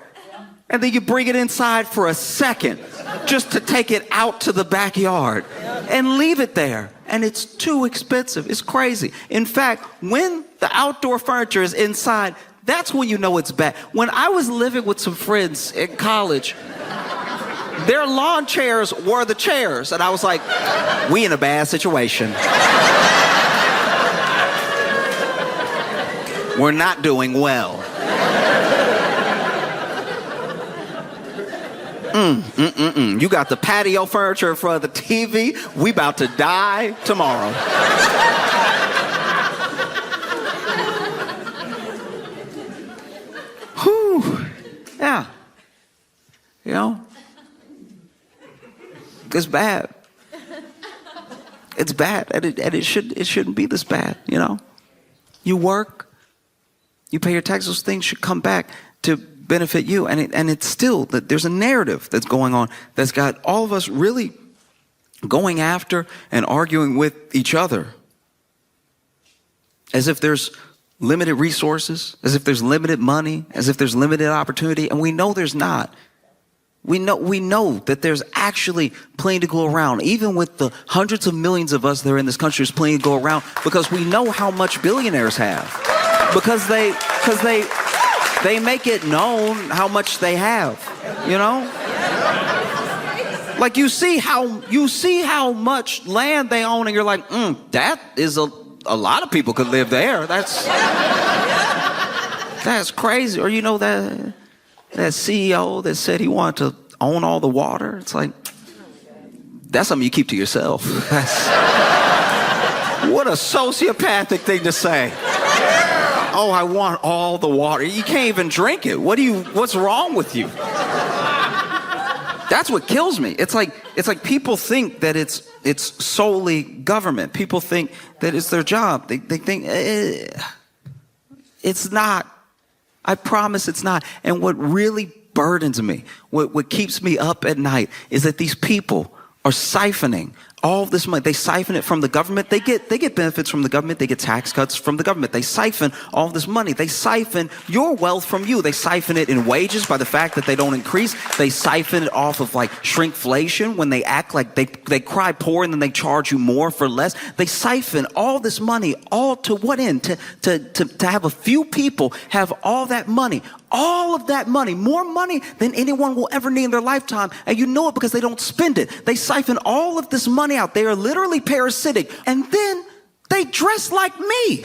and then you bring it inside for a second just to take it out to the backyard and leave it there. And it's too expensive. It's crazy. In fact, when the outdoor furniture is inside, that's when you know it's bad. When I was living with some friends in college, their lawn chairs were the chairs. And I was like, we in a bad situation. We're not doing well. You got the patio furniture in front of the TV. We about to die tomorrow. Whew. Yeah. You know? It's bad. It's bad. And it shouldn't be this bad, you know? You work, you pay your taxes, those things should come back to benefit you. And it's still that there's a narrative that's going on that's got all of us really going after and arguing with each other. As if there's limited resources, as if there's limited money, as if there's limited opportunity, and we know there's not. We know that there's actually plenty to go around. Even with the hundreds of millions of us that are in this country, there's plenty to go around because we know how much billionaires have. Because they make it known how much they have, you know? Like you see how much land they own and you're like, that is a lot of people could live there. That's crazy. Or you know that CEO that said he wanted to own all the water? It's like, that's something you keep to yourself. What a sociopathic thing to say. Oh, I want all the water. You can't even drink it. What's wrong with you? That's what kills me. It's like people think that it's solely government. People think that it's their job. They think it's not. I promise it's not. And what really burdens me, what keeps me up at night is that these people are siphoning all this money. They siphon it from the government. They get benefits from the government. They get tax cuts from the government. They siphon all this money. They siphon your wealth from you. They siphon it in wages by the fact that they don't increase. They siphon it off of like shrinkflation when they act like they cry poor and then they charge you more for less. They siphon all this money, all to what end? To have a few people have all that money. All of that money, more money than anyone will ever need in their lifetime. And you know it because they don't spend it. They siphon all of this money out. They are literally parasitic. And then they dress like me.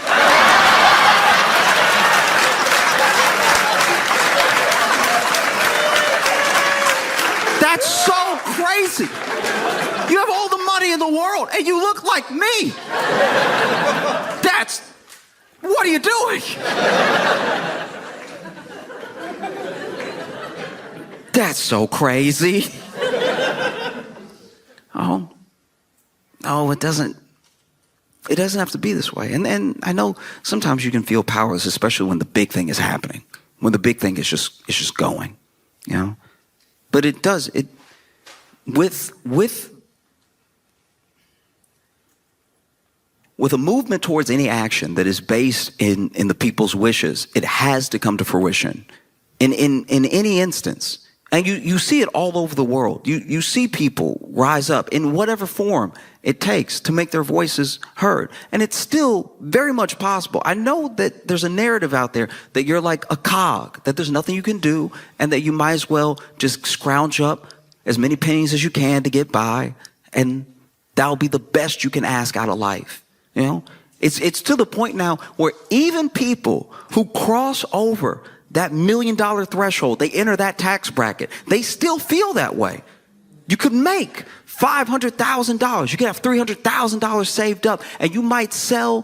That's so crazy. You have all the money in the world and you look like me. What are you doing? That's so crazy. Oh, it doesn't have to be this way. And I know sometimes you can feel powerless, especially when the big thing is happening, when the big thing is just going, you know. But with a movement towards any action that is based in the people's wishes, it has to come to fruition in any instance. And you see it all over the world. You see people rise up in whatever form it takes to make their voices heard. And it's still very much possible. I know that there's a narrative out there that you're like a cog, that there's nothing you can do, and that you might as well just scrounge up as many pennies as you can to get by, and that'll be the best you can ask out of life. You know? It's to the point now where even people who cross over that $1 million threshold, they enter that tax bracket, they still feel that way. You could make $500,000. You could have $300,000 saved up, and you might sell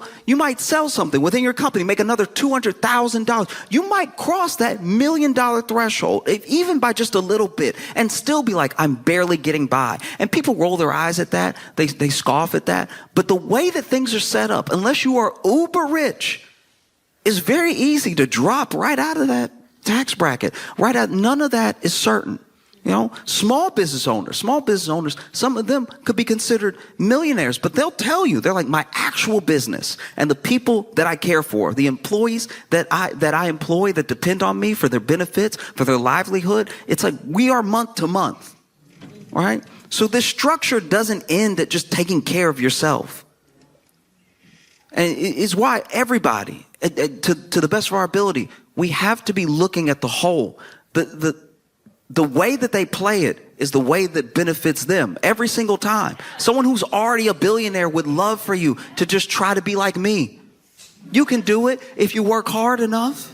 something within your company, make another $200,000. You might cross that $1 million threshold, even by just a little bit, and still be like, I'm barely getting by. And people roll their eyes at that. They scoff at that. But the way that things are set up, unless you are uber rich, is very easy to drop right out of that tax bracket. Right out. None of that is certain. You know, small business owners, some of them could be considered millionaires, but they'll tell you, they're like, my actual business and the people that I care for, the employees that I employ that depend on me for their benefits, for their livelihood. It's like we are month to month, right? So this structure doesn't end at just taking care of yourself. And it's why everybody, to the best of our ability, we have to be looking at the whole. The way that they play it is the way that benefits them every single time. Someone who's already a billionaire would love for you to just try to be like me. You can do it if you work hard enough.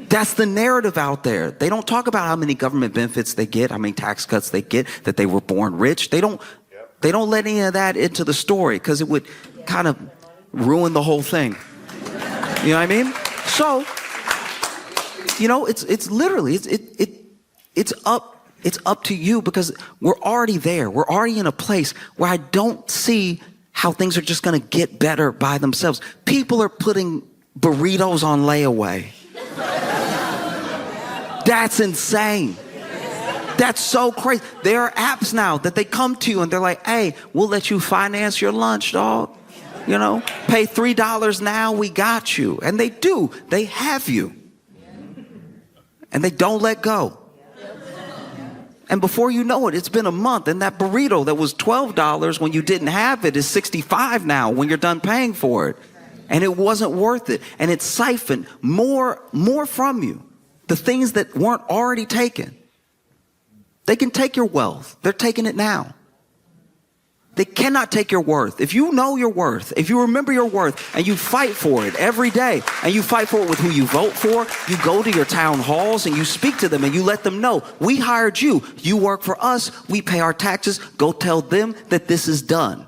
That's the narrative out there. They don't talk about how many government benefits they get, how many tax cuts they get, that they were born rich. They don't let any of that into the story because it would kind of ruin the whole thing. You know what I mean? So, you know, it's literally, it's up to you because we're already there. We're already in a place where I don't see how things are just going to get better by themselves. People are putting burritos on layaway. That's insane. That's so crazy. There are apps now that they come to you and they're like, hey, we'll let you finance your lunch, dog. You know, pay $3 now, we got you. And they do. They have you. And they don't let go. And before you know it, it's been a month, and that burrito that was $12 when you didn't have it is $65 now when you're done paying for it. And it wasn't worth it. And it's siphoned more from you. The things that weren't already taken. They can take your wealth. They're taking it now. They cannot take your worth. If you know your worth, if you remember your worth and you fight for it every day and you fight for it with who you vote for, you go to your town halls and you speak to them and you let them know, we hired you. You work for us. We pay our taxes. Go tell them that this is done.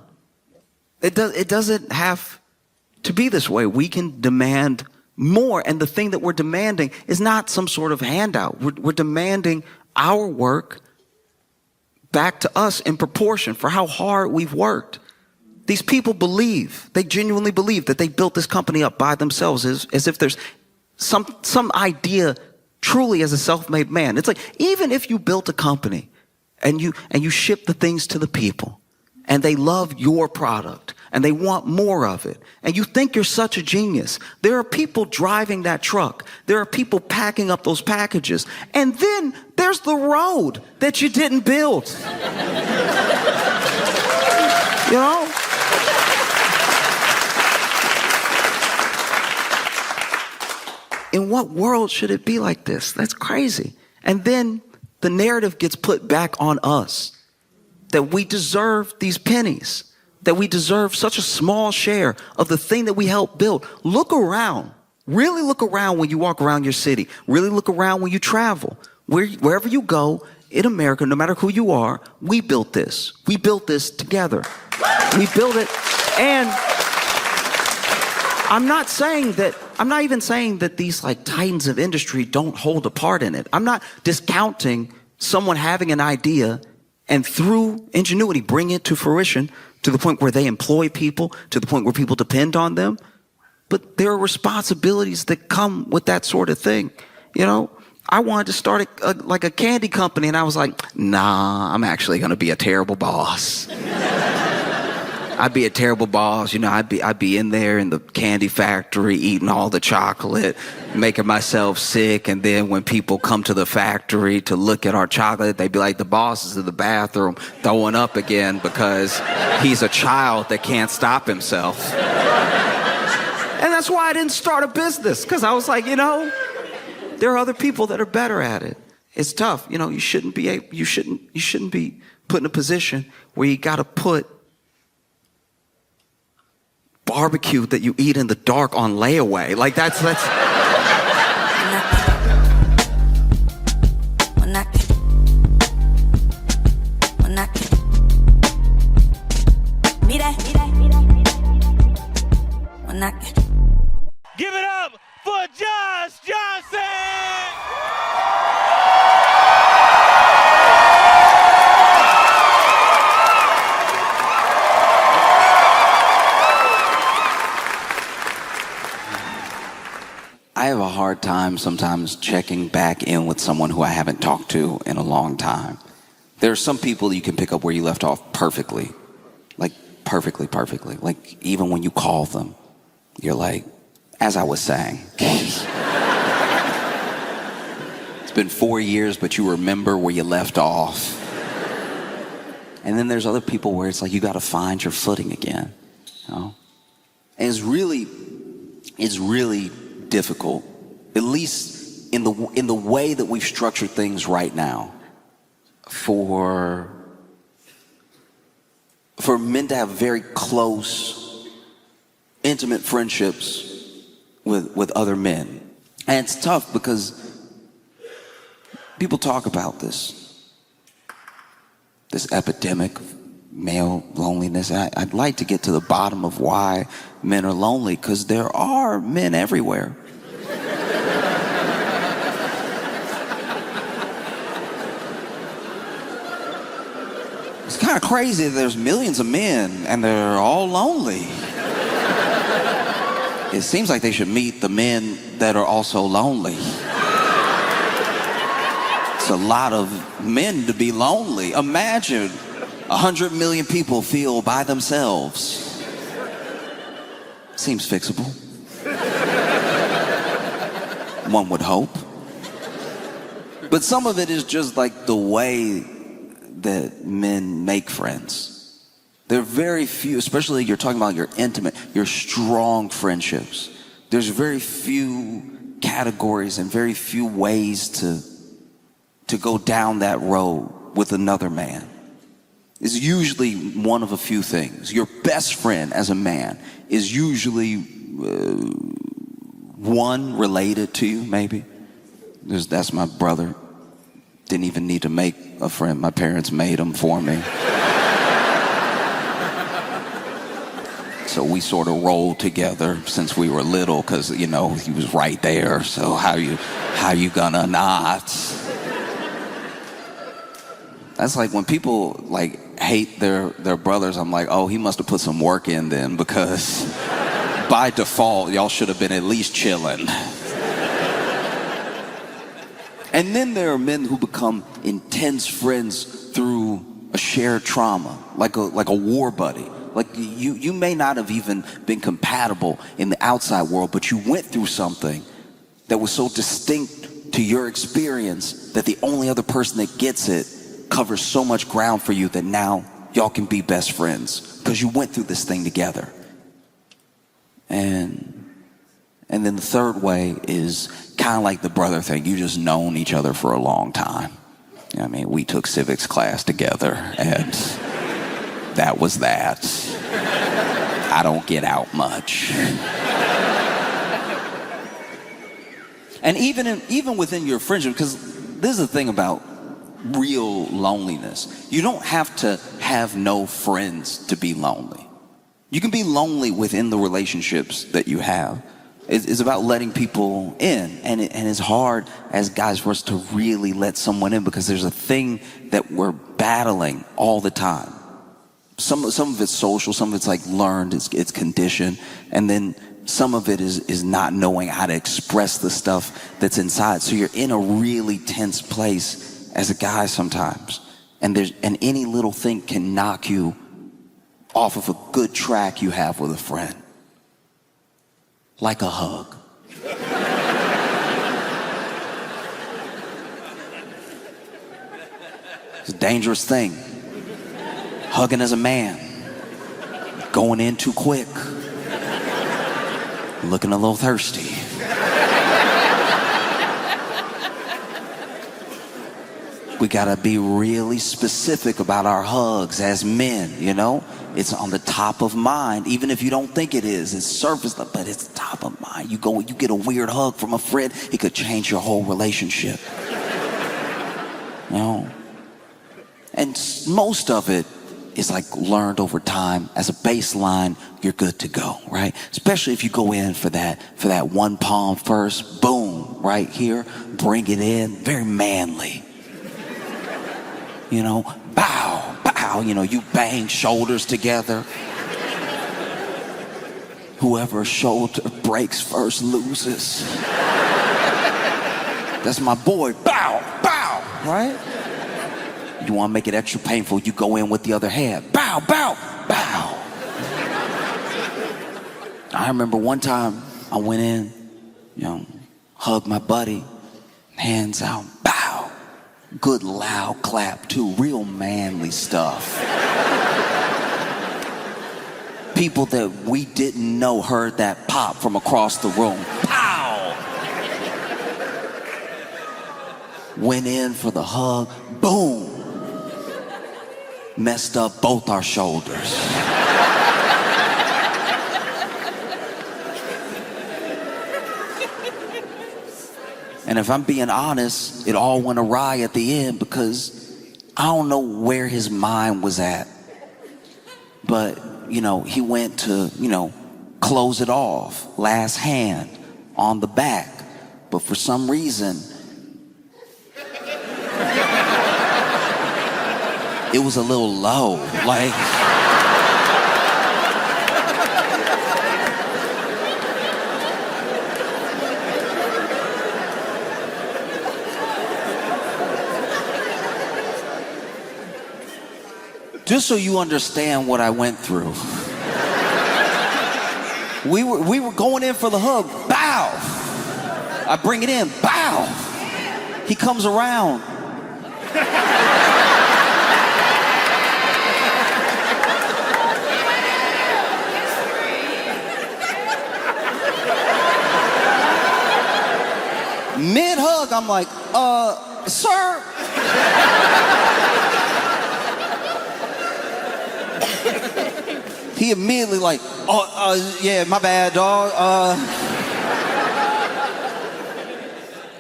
It doesn't have to be this way. We can demand more. And the thing that we're demanding is not some sort of handout. We're demanding our work back to us in proportion for how hard we've worked. These people believe, they genuinely believe that they built this company up by themselves as if there's some idea truly as a self-made man. It's like, even if you built a company and you ship the things to the people and they love your product and they want more of it, and you think you're such a genius, there are people driving that truck. There are people packing up those packages. And then there's the road that you didn't build. You know? In what world should it be like this? That's crazy. And then the narrative gets put back on us that we deserve these pennies, that we deserve such a small share of the thing that we helped build. Look around. Really look around when you walk around your city. Really look around when you travel. Wherever you go in America, no matter who you are, we built this. We built this together. We built it. And I'm not even saying that these like titans of industry don't hold a part in it. I'm not discounting someone having an idea and through ingenuity bring it to fruition to the point where they employ people, to the point where people depend on them. But there are responsibilities that come with that sort of thing. You know, I wanted to start a candy company, and I was like, nah, I'm actually going to be a terrible boss. I'd be a terrible boss. You know, I'd be in there in the candy factory eating all the chocolate, making myself sick. And then when people come to the factory to look at our chocolate, they'd be like, the boss is in the bathroom throwing up again because he's a child that can't stop himself. And that's why I didn't start a business, because I was like, you know, there are other people that are better at it. It's tough. You know, you shouldn't be put in a position where you got to put barbecue that you eat in the dark on layaway. Like that's for Josh Johnson! I have a hard time sometimes checking back in with someone who I haven't talked to in a long time. There are some people that you can pick up where you left off perfectly. Like, perfectly. Like, even when you call them, you're like, as I was saying. It's been 4 years, but you remember where you left off. And then there's other people where it's like you got to find your footing again. You know? And it's really difficult, at least in the way that we've structured things right now, for men to have very close, intimate friendships with other men. And it's tough because people talk about this epidemic of male loneliness. I'd like to get to the bottom of why men are lonely, because there are men everywhere. It's kind of crazy that there's millions of men and they're all lonely. It seems like they should meet the men that are also lonely. It's a lot of men to be lonely. Imagine 100 million people feel by themselves. Seems fixable. One would hope. But some of it is just like the way that men make friends. There are very few, especially you're talking about your intimate, your strong friendships. There's very few categories and very few ways to go down that road with another man. It's usually one of a few things. Your best friend as a man is usually one related to you, maybe. That's my brother. Didn't even need to make a friend. My parents made him for me. So we sort of rolled together since we were little because, you know, he was right there. So how you gonna not? That's like when people like hate their brothers, I'm like, oh, he must have put some work in then, because by default, y'all should have been at least chilling. And then there are men who become intense friends through a shared trauma, like a war buddy. Like you may not have even been compatible in the outside world, but you went through something that was so distinct to your experience that the only other person that gets it covers so much ground for you that now y'all can be best friends because you went through this thing together. And then the third way is kind of like the brother thing. You just known each other for a long time. I mean, we took civics class together, and that was that. I don't get out much. And even within your friendship, because this is the thing about real loneliness. You don't have to have no friends to be lonely. You can be lonely within the relationships that you have. It's about letting people in, and it's hard as guys for us to really let someone in because there's a thing that we're battling all the time. Some of it's social, some of it's like learned, it's conditioned, and then some of it is not knowing how to express the stuff that's inside. So you're in a really tense place as a guy sometimes, and any little thing can knock you off of a good track you have with a friend. Like a hug. It's a dangerous thing. Hugging as a man. Going in too quick. Looking a little thirsty. We gotta be really specific about our hugs as men, you know? It's on the top of mind, even if you don't think it is. It's surface level, but it's top of mind. You get a weird hug from a friend, it could change your whole relationship. You know? And most of it is like learned over time. As a baseline, you're good to go, right? Especially if you go in for that one palm first, boom, right here, bring it in, very manly. You know, bow, bow, you know, you bang shoulders together. Whoever shoulder breaks first loses. That's my boy, bow, bow, right? You want to make it extra painful, you go in with the other hand. Bow, bow, bow. I remember one time I went in, you know, hugged my buddy, hands out, bow. Good loud clap too, real manly stuff. People that we didn't know heard that pop from across the room. Pow! Went in for the hug, boom. Messed up both our shoulders. And if I'm being honest, it all went awry at the end because I don't know where his mind was at. But, you know, he went to, you know, close it off, last hand on the back. But for some reason, it was a little low, like. Just so you understand what I went through. We were going in for the hug, bow. I bring it in, bow. He comes around. Mid-hug, I'm like, sir. He immediately like, yeah, my bad, dog.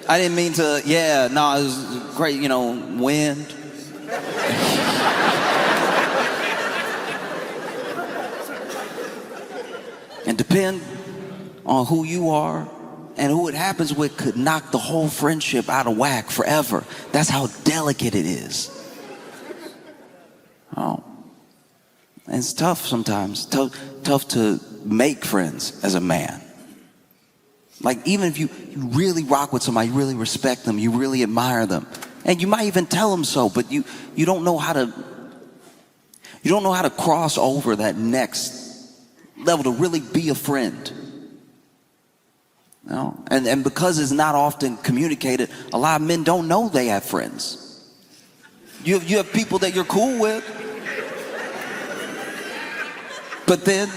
I didn't mean to, yeah, no, it was great, you know, wind. And depend on who you are and who it happens with could knock the whole friendship out of whack forever. That's how delicate it is. Oh. And it's tough sometimes, tough to make friends as a man. Like even if you really rock with somebody, you really respect them, you really admire them, and you might even tell them so, but you don't know how to cross over that next level to really be a friend. You know? And because it's not often communicated, a lot of men don't know they have friends. You have people that you're cool with. But then,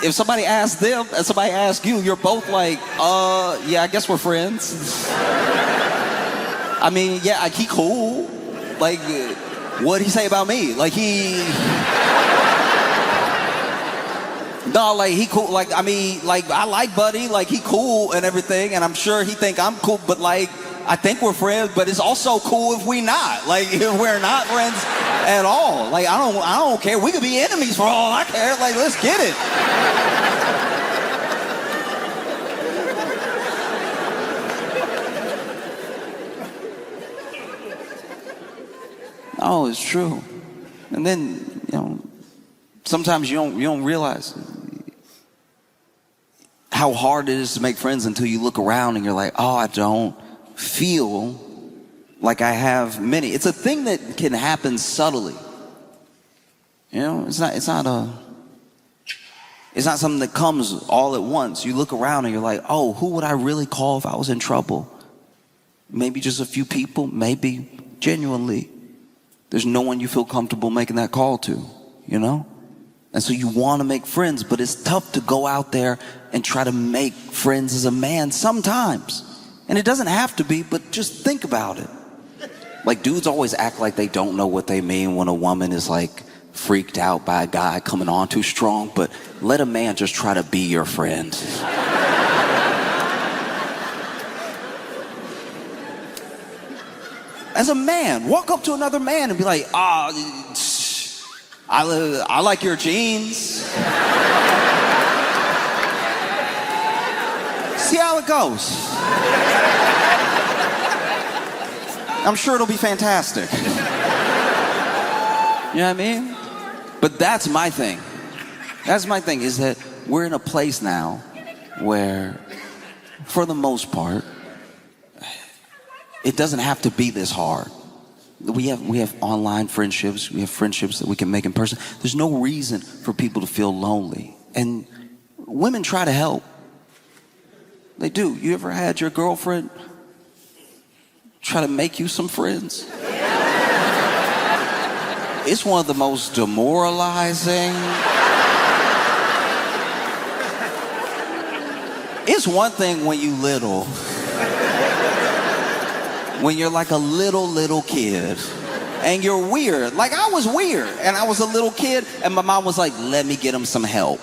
if somebody asks them and somebody asks you, you're both like, yeah, I guess we're friends. I mean, yeah, like, he cool. Like, what'd he say about me? Like, no, like, he cool. Like, I mean, like, I like Buddy. Like, he cool and everything. And I'm sure he think I'm cool. But, like, I think we're friends. But it's also cool if we not. Like, if we're not friends at all. Like, I don't care. We could be enemies for all I care. Like, let's get it. Oh, it's true. And then, you know, sometimes you don't realize how hard it is to make friends until you look around and you're like, oh, I don't feel like I have many. It's a thing that can happen subtly. You know, it's not something that comes all at once. You look around and you're like, oh, who would I really call if I was in trouble? Maybe just a few people, maybe genuinely. There's no one you feel comfortable making that call to, you know? And so you want to make friends, but it's tough to go out there and try to make friends as a man sometimes. And it doesn't have to be, but just think about it. Like, dudes always act like they don't know what they mean when a woman is like freaked out by a guy coming on too strong, but let a man just try to be your friend. As a man, walk up to another man and be like, I I like your jeans. See how it goes. I'm sure it'll be fantastic. You know what I mean? But that's my thing. That's my thing, is that we're in a place now where, for the most part, it doesn't have to be this hard. We have online friendships. We have friendships that we can make in person. There's no reason for people to feel lonely. And women try to help. They do. You ever had your girlfriend try to make you some friends? It's one of the most demoralizing. It's one thing when you little. When you're like a little kid. And you're weird. Like I was weird. And I was a little kid. And my mom was like, let me get him some help.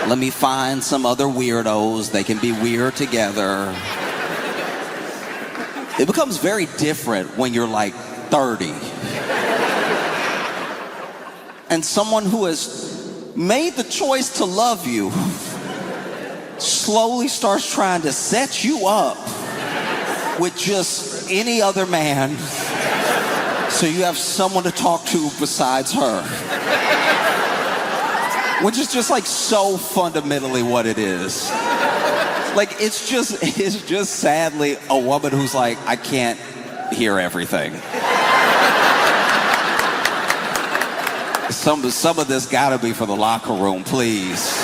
Let me find some other weirdos. They can be weird together. It becomes very different when you're like 30. And someone who has made the choice to love you slowly starts trying to set you up with just any other man so you have someone to talk to besides her. Which is just like so fundamentally what it is. Like it's just sadly a woman who's like, I can't hear everything. Some of this gotta be for the locker room, please.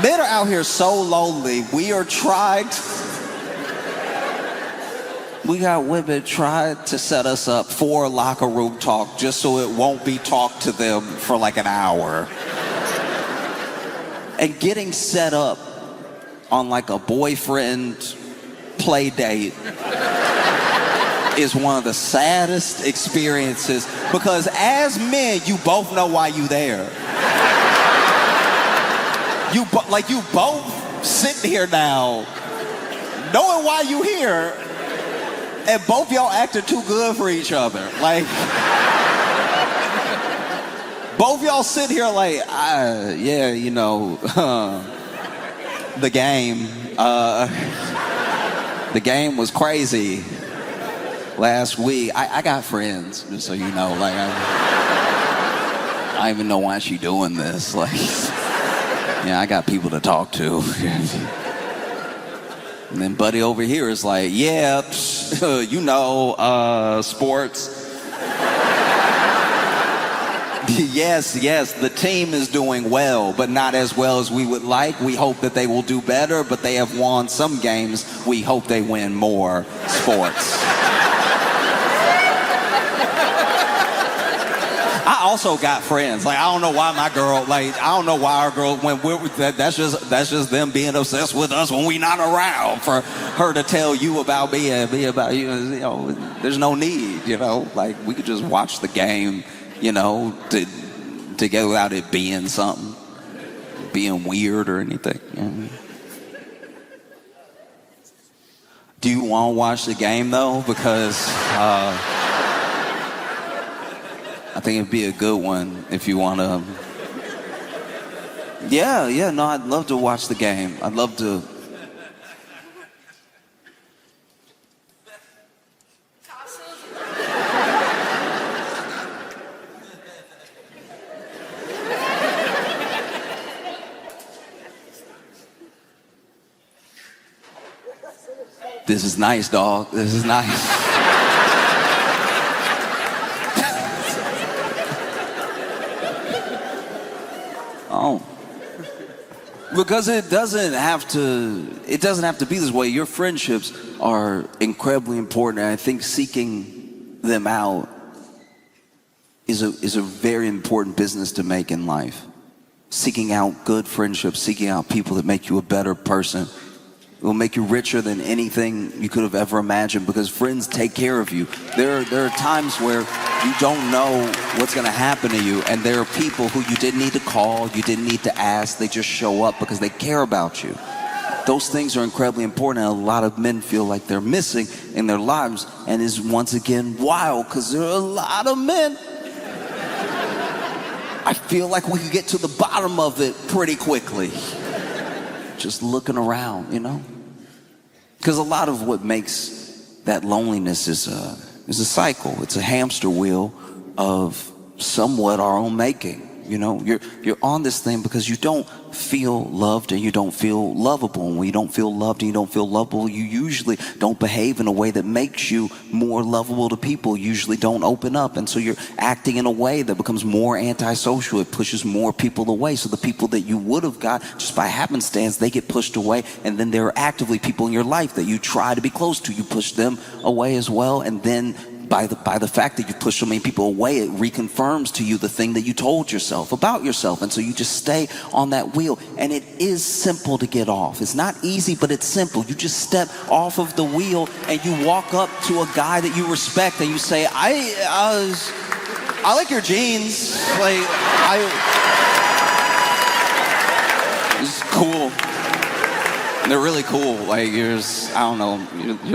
Men are out here so lonely. We got women trying to set us up for locker room talk just so it won't be talked to them for like an hour. And getting set up on like a boyfriend play date is one of the saddest experiences, because as men, you both know why you there. You both sitting here now, knowing why you here, and both y'all acting too good for each other. Like, both y'all sit here like, yeah, you know, the game was crazy last week. I got friends, just so you know. Like, I don't even know why she doing this. Like, yeah, I got people to talk to. And then buddy over here is like, yeah, you know, sports. Yes, the team is doing well, but not as well as we would like. We hope that they will do better, but they have won some games. We hope they win more. Sports. I also got friends. Like, I don't know why my girl, like, I don't know why our girl, when that's just them being obsessed with us when we not around, for her to tell you about me and me about you. You know, there's no need, you know, like we could just watch the game, you know, together without it being something, being weird or anything. You know? Do you want to watch the game though? Because I think it'd be a good one if you want to. Yeah, no, I'd love to watch the game. I'd love to. This is nice, dog. This is nice. Oh. Because it doesn't have to be this way. Your friendships are incredibly important, and I think seeking them out is a very important business to make in life. Seeking out good friendships, seeking out people that make you a better person. It will make you richer than anything you could have ever imagined, because friends take care of you. There are times where you don't know what's going to happen to you, and there are people who you didn't need to call, you didn't need to ask, they just show up because they care about you. Those things are incredibly important, and a lot of men feel like they're missing in their lives, and is once again wild, because there are a lot of men I feel like we could get to the bottom of it pretty quickly. Just looking around, you know? Because a lot of what makes that loneliness is a cycle. It's a hamster wheel of somewhat our own making. You know, you're on this thing because you don't feel loved and you don't feel lovable. And when you don't feel loved and you don't feel lovable, you usually don't behave in a way that makes you more lovable to people. You usually don't open up. And so you're acting in a way that becomes more antisocial. It pushes more people away. So the people that you would have got just by happenstance, they get pushed away. And then there are actively people in your life that you try to be close to. You push them away as well. And then by the fact that you push so many people away, it reconfirms to you the thing that you told yourself about yourself. And so you just stay on that wheel. And it is simple to get off. It's not easy, but it's simple. You just step off of the wheel and you walk up to a guy that you respect and you say, I like your jeans. Like, it's cool. They're really cool. Like, you're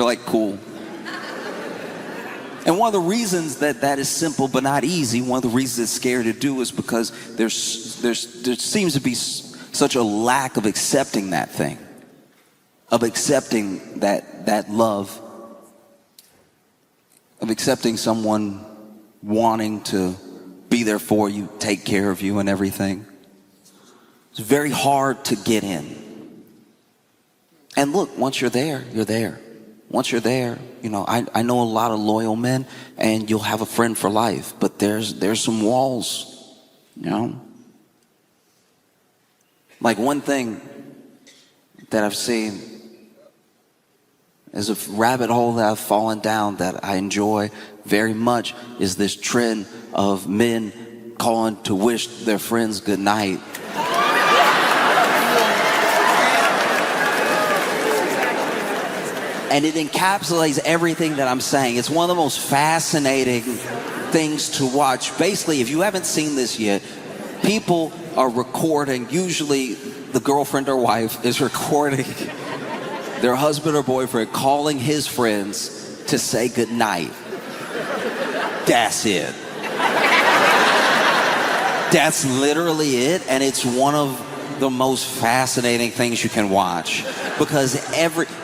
like cool. And one of the reasons that is simple but not easy, one of the reasons it's scary to do is because there seems to be such a lack of accepting that thing, of accepting that love, of accepting someone wanting to be there for you, take care of you and everything. It's very hard to get in. And look, once you're there, you're there. Once you're there, you know, I know a lot of loyal men, and you'll have a friend for life. But there's some walls, you know. Like one thing that I've seen is a rabbit hole that I've fallen down that I enjoy very much is this trend of men calling to wish their friends good night. And it encapsulates everything that I'm saying. It's one of the most fascinating things to watch. Basically, if you haven't seen this yet, people are recording, usually the girlfriend or wife is recording their husband or boyfriend calling his friends to say goodnight. That's it. That's literally it, and it's one of the most fascinating things you can watch, because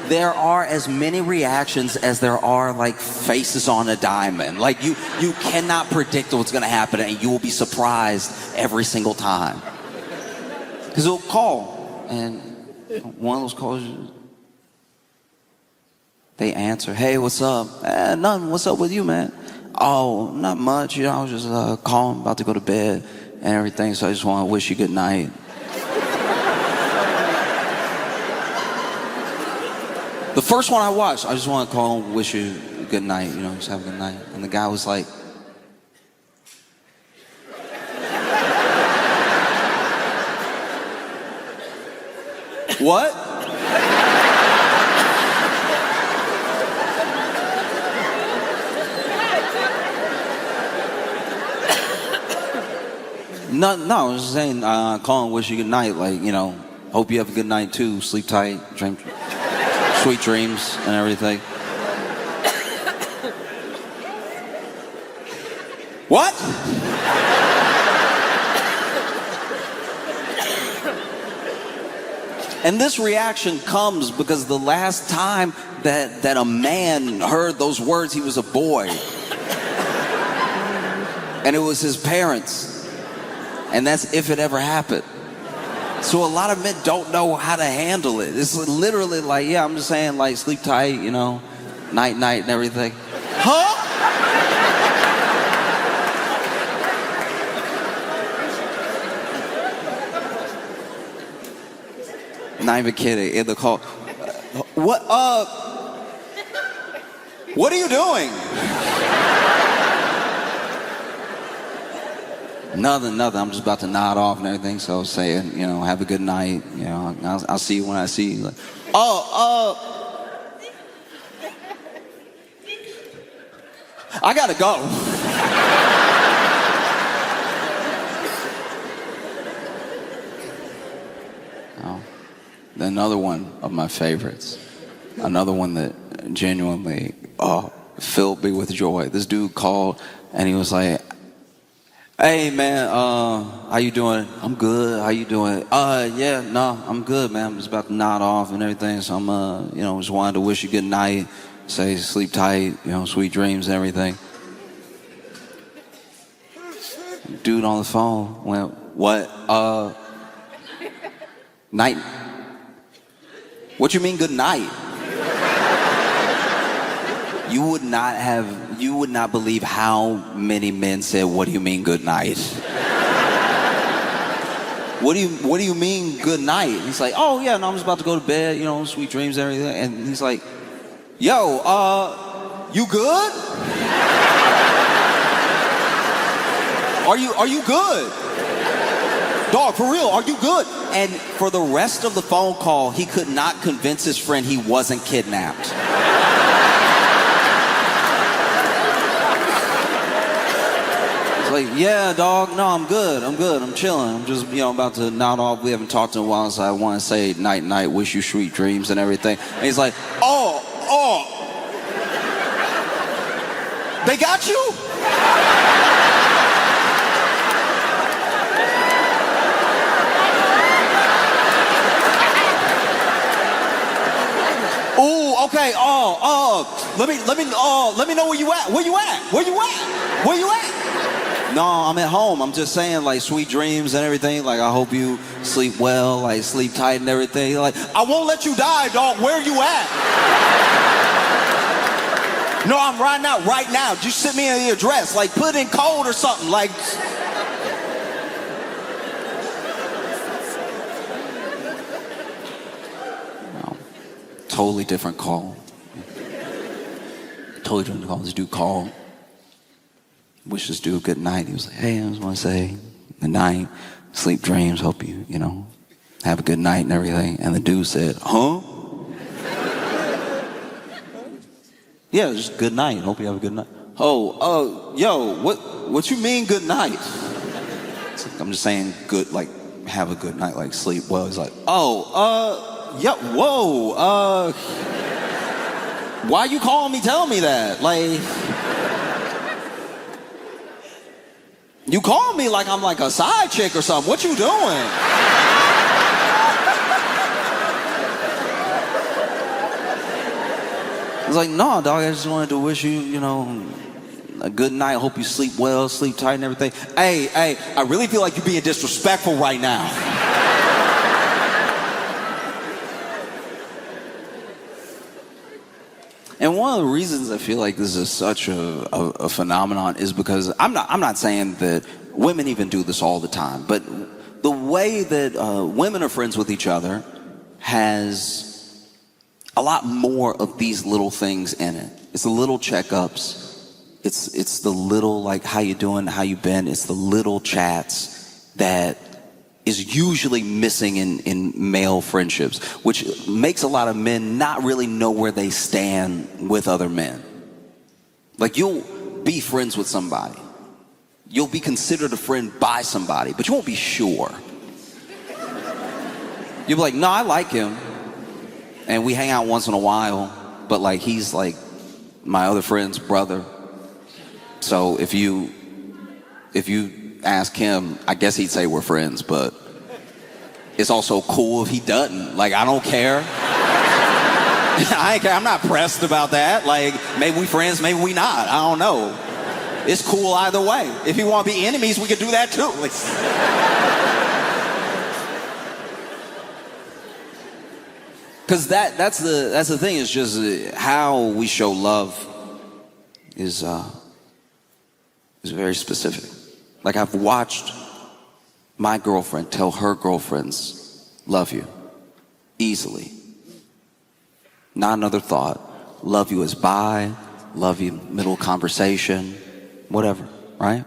there are as many reactions as there are like faces on a diamond. Like you cannot predict what's going to happen, and you will be surprised every single time. Because it'll call, and one of those calls, they answer, "Hey, what's up?" "Nothing. What's up with you, man?" "Oh, not much. You know, I was just calling, about to go to bed and everything, so I just want to wish you good night." The first one I watched, I just want to call and wish you a good night, you know, just have a good night. And the guy was like, "What?" No, I was just saying, call and wish you good night, like, you know, hope you have a good night too, sleep tight, dream sweet dreams and everything. What? And this reaction comes because the last time that a man heard those words, he was a boy. And it was his parents. And that's if it ever happened. So a lot of men don't know how to handle it. It's literally like, yeah, I'm just saying, like, sleep tight, you know, night and everything. Huh? Not even kidding. In the call, what are you doing? Nothing. I'm just about to nod off and everything. So saying, you know, have a good night. You know, I'll see you when I see you. Like, I gotta go. Oh, another one of my favorites. Another one that genuinely filled me with joy. This dude called and he was like, Hey man, how you doing? I'm good. How you doing? Yeah, no, I'm good, man. I'm just about to nod off and everything. So I'm, just wanted to wish you good night. Say sleep tight, sweet dreams and everything. Dude on the phone went, what? Night. What you mean good night? You would not believe how many men said, what do you mean good night? What do you mean good night? He's like, oh yeah, no, I'm just about to go to bed, sweet dreams and everything. And he's like, yo, you good? Are you good? Dog, for real, are you good? And for the rest of the phone call, he could not convince his friend he wasn't kidnapped. Like, yeah, dog, no, I'm good, I'm chilling. I'm just, about to nod off. We haven't talked in a while, so I want to say night, wish you sweet dreams and everything. And he's like, oh, they got you? Ooh, okay, let me know where you at? Where you at? No, I'm at home. I'm just saying, like, sweet dreams and everything. Like, I hope you sleep well, like, sleep tight and everything. Like, I won't let you die, dog. Where you at? No, I'm right now. Just send me the address. Like, put in code or something. Like, no, totally different call. Totally different call. This dude called. Wish this dude good night. He was like, hey, I just want to say good night, sleep dreams, hope you, have a good night and everything. And the dude said, huh? Yeah, just good night. Hope you have a good night. Yo, what you mean good night? Like, I'm just saying good, like, have a good night, like sleep well. He's like, yeah, whoa, why you calling me telling me that? Like, you call me like I'm like a side chick or something. What you doing? I was like, no, dog, I just wanted to wish you, a good night. Hope you sleep well, sleep tight and everything. Hey, I really feel like you're being disrespectful right now. And one of the reasons I feel like this is such a phenomenon is because I'm not saying that women even do this all the time, but the way that women are friends with each other has a lot more of these little things in it. It's the little checkups. It's the little, like, how you doing, how you been. It's the little chats that is usually missing in male friendships, which makes a lot of men not really know where they stand with other men. Like, you'll be friends with somebody. You'll be considered a friend by somebody, but you won't be sure. You'll be like, no, I like him, and we hang out once in a while, but like, he's like my other friend's brother. So if you ask him, I guess he'd say we're friends, but it's also cool if he doesn't. Like, I don't care. I ain't care. I'm not pressed about that. Like, maybe we friends, maybe we not. I don't know. It's cool either way. If you want to be enemies, we could do that too. Because that's the thing. Is just how we show love is very specific. Like, I've watched my girlfriend tell her girlfriends, love you, easily. Not another thought. Love you is bye, love you middle conversation, whatever, right?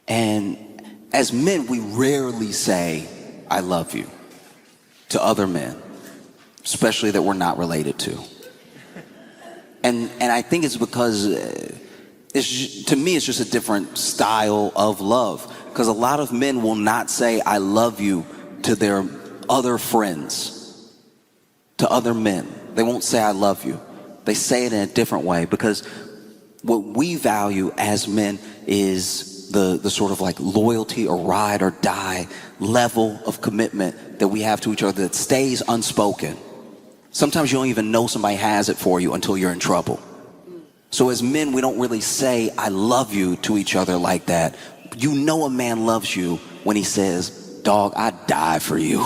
And as men, we rarely say, I love you to other men, especially that we're not related to. And I think it's because to me, it's just a different style of love. Because a lot of men will not say, I love you to their other friends, to other men. They won't say, I love you. They say it in a different way because what we value as men is the sort of like loyalty or ride or die level of commitment that we have to each other that stays unspoken. Sometimes you don't even know somebody has it for you until you're in trouble. So as men, we don't really say I love you to each other like that. You know a man loves you when he says, dog, I'd die for you.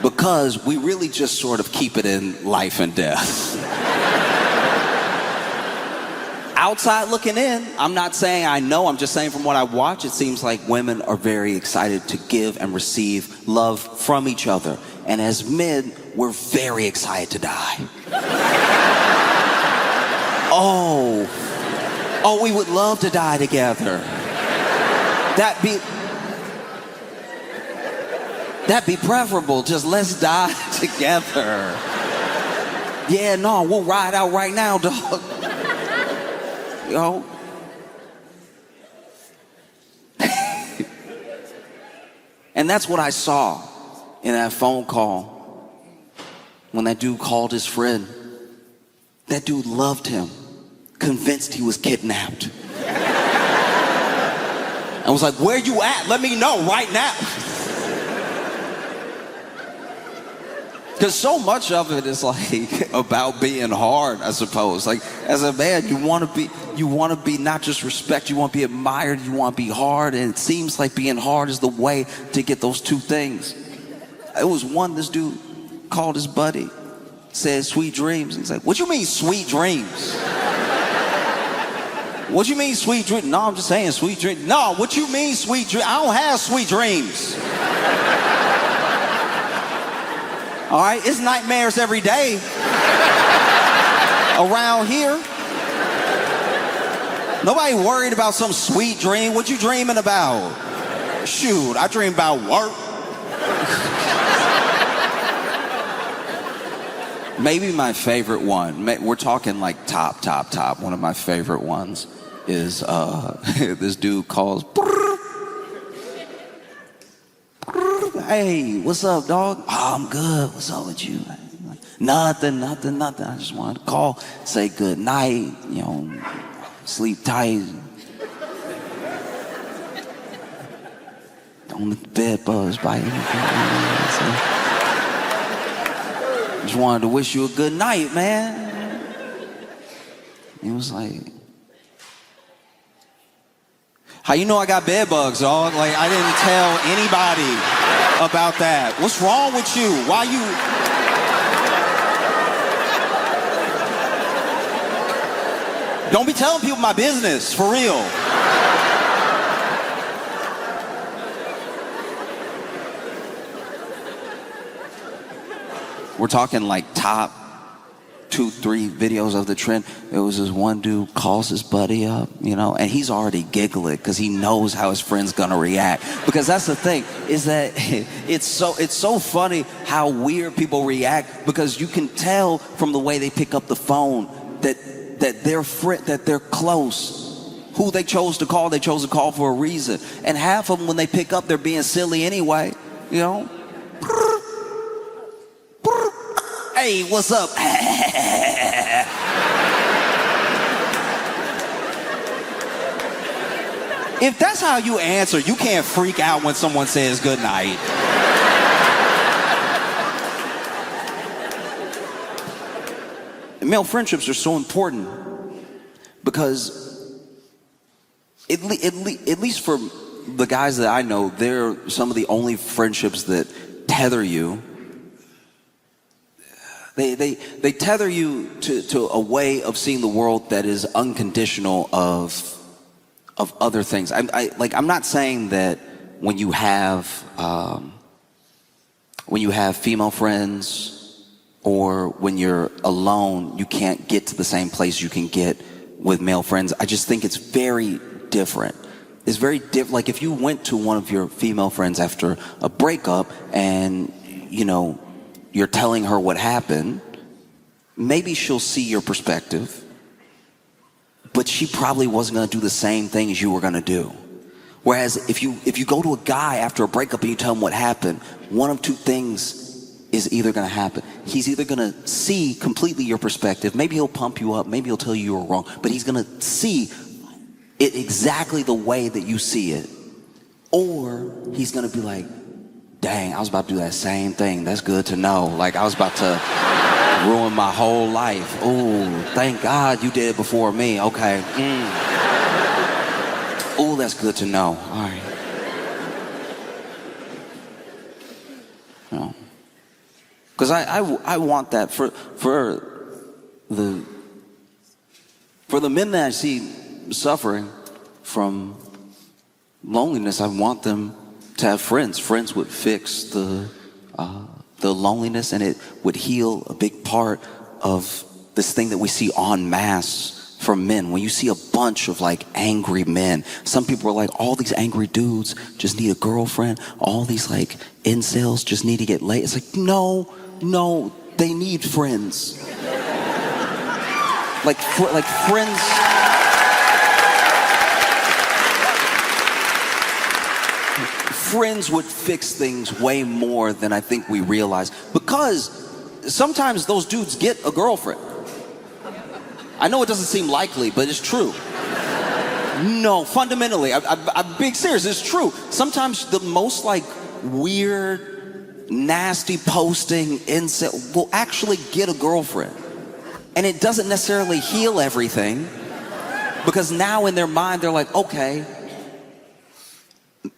Because we really just sort of keep it in life and death. Outside looking in, I'm not saying I know, I'm just saying from what I watch, it seems like women are very excited to give and receive love from each other. And as men, we're very excited to die. Oh, we would love to die together. That'd be preferable. Just let's die together. Yeah, no, we'll ride out right now, dog. You know? And that's what I saw in that phone call when that dude called his friend. That dude loved him, convinced he was kidnapped. I was like, where you at? Let me know right now. Because so much of it is like about being hard, I suppose. Like as a man, you want to be not just respect, you want to be admired, you want to be hard, and it seems like being hard is the way to get those two things. It was this dude called his buddy, said sweet dreams. He's like, what you mean sweet dreams? What you mean sweet dreams? No, I'm just saying sweet dreams. No, what you mean sweet dreams? I don't have sweet dreams. All right, it's nightmares every day around here. Nobody worried about some sweet dream. What you dreaming about? Shoot, I dream about work. Maybe my favorite one, we're talking like top. One of my favorite ones is this dude calls. Hey, what's up, dog? Oh, I'm good. What's up with you? Nothing. I just wanted to call, say good night, sleep tight. Don't let the bed bugs bite you. Just wanted to wish you a good night, man. He was like, how you know I got bed bugs, dog? Like, I didn't tell anybody about that. What's wrong with you? Why you... Don't be telling people my business, for real. We're talking like top 2-3 videos of the trend. It was this one dude calls his buddy up, and he's already giggling because he knows how his friend's gonna react. Because that's the thing, is that it's so funny how weird people react, because you can tell from the way they pick up the phone that they're close. Who they chose to call for a reason. And half of them, when they pick up, they're being silly anyway, Hey, what's up? If that's how you answer, you can't freak out when someone says good night. Male friendships are so important because at least for the guys that I know, they're some of the only friendships that tether you. They tether you to a way of seeing the world that is unconditional of other things. I'm not saying that when you have female friends or when you're alone, you can't get to the same place you can get with male friends. I just think it's very different. It's very different. Like if you went to one of your female friends after a breakup and you're telling her what happened, maybe she'll see your perspective, but she probably wasn't going to do the same thing as you were going to do. Whereas if you go to a guy after a breakup and you tell him what happened, one of two things is either going to happen. He's either going to see completely your perspective. Maybe he'll pump you up. Maybe he'll tell you you were wrong. But he's going to see it exactly the way that you see it. Or he's going to be like, dang, I was about to do that same thing. That's good to know. Like, I was about to ruin my whole life. Ooh, thank God you did it before me. Okay. Ooh, that's good to know. All right. Because I want that for the men that I see suffering from loneliness. I want them to have friends. Friends would fix the loneliness, and it would heal a big part of this thing that we see en masse from men. When you see a bunch of like angry men, some people are like, all these angry dudes just need a girlfriend. All these like incels just need to get laid. It's like, no, they need friends. like friends. Friends would fix things way more than I think we realize, because sometimes those dudes get a girlfriend. I know it doesn't seem likely, but it's true. No, fundamentally, I'm being serious, it's true. Sometimes the most like weird, nasty posting incel will actually get a girlfriend. And it doesn't necessarily heal everything, because now in their mind they're like, okay,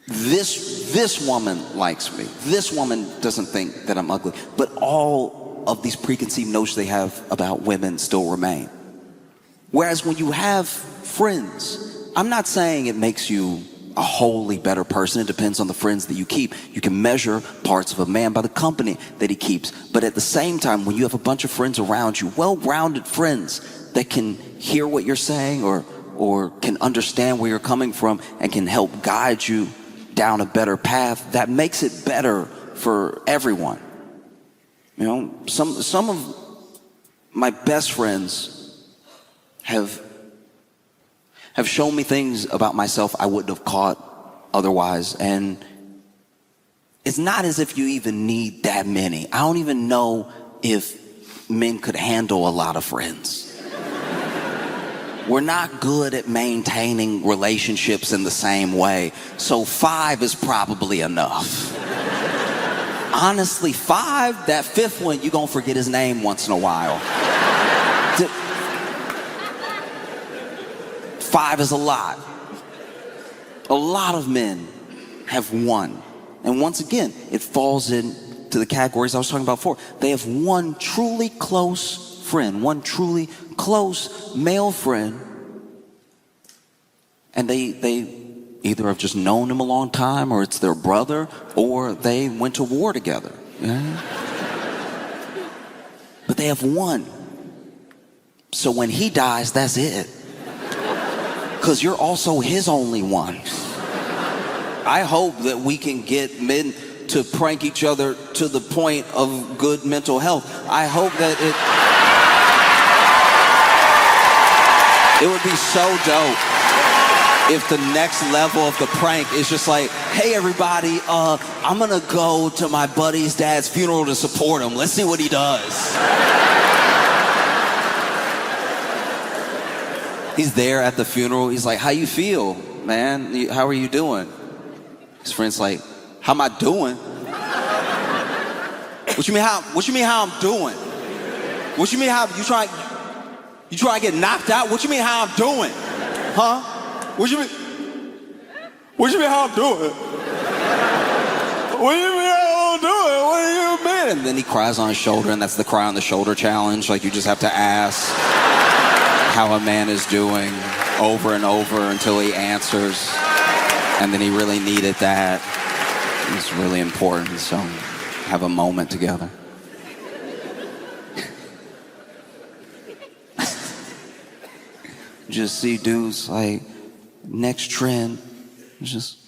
this woman likes me. This woman doesn't think that I'm ugly. But all of these preconceived notions they have about women still remain. Whereas when you have friends, I'm not saying it makes you a wholly better person. It depends on the friends that you keep. You can measure parts of a man by the company that he keeps. But at the same time, when you have a bunch of friends around you, well-rounded friends that can hear what you're saying or can understand where you're coming from and can help guide you down a better path, that makes it better for everyone. You know, some of my best friends have shown me things about myself I wouldn't have caught otherwise. And it's not as if you even need that many. I don't even know if men could handle a lot of friends. We're not good at maintaining relationships in the same way. So 5 is probably enough. Honestly, 5, that 5th one, you're gonna forget his name once in a while. 5 is a lot. A lot of men have one. And once again, it falls into the categories I was talking about before. They have one truly close friend, one truly close male friend, and they either have just known him a long time, or it's their brother, or they went to war together. Yeah? But they have one. So when he dies, that's it. Because you're also his only one. I hope that we can get men to prank each other to the point of good mental health. I hope that it would be so dope if the next level of the prank is just like, hey everybody, I'm gonna go to my buddy's dad's funeral to support him. Let's see what he does. He's there at the funeral. He's like, how you feel, man? How are you doing? His friend's like, how am I doing? What you mean how I'm doing? What you mean how you trying to get knocked out? What you mean how I'm doing? Huh? What you mean how I'm doing? What do you mean how I'm doing? What do you mean? And then he cries on his shoulder, and that's the cry on the shoulder challenge. Like, you just have to ask how a man is doing over and over until he answers. And then he really needed that. It's really important, so have a moment together. Just see dudes like, next trend, just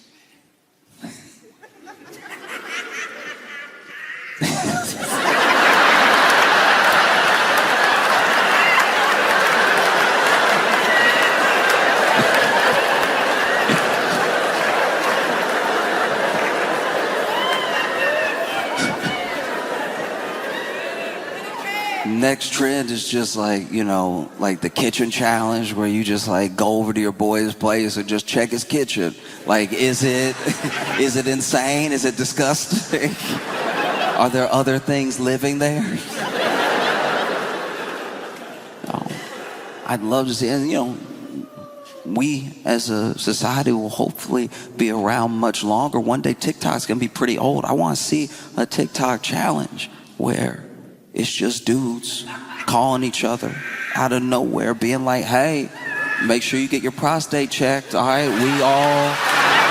Next trend is just like, like the kitchen challenge where you just like go over to your boy's place and just check his kitchen. Like, is it insane? Is it disgusting? Are there other things living there? I'd love to see, and we as a society will hopefully be around much longer. One day TikTok's gonna be pretty old. I wanna see a TikTok challenge where it's just dudes calling each other out of nowhere, being like, hey, make sure you get your prostate checked, all right?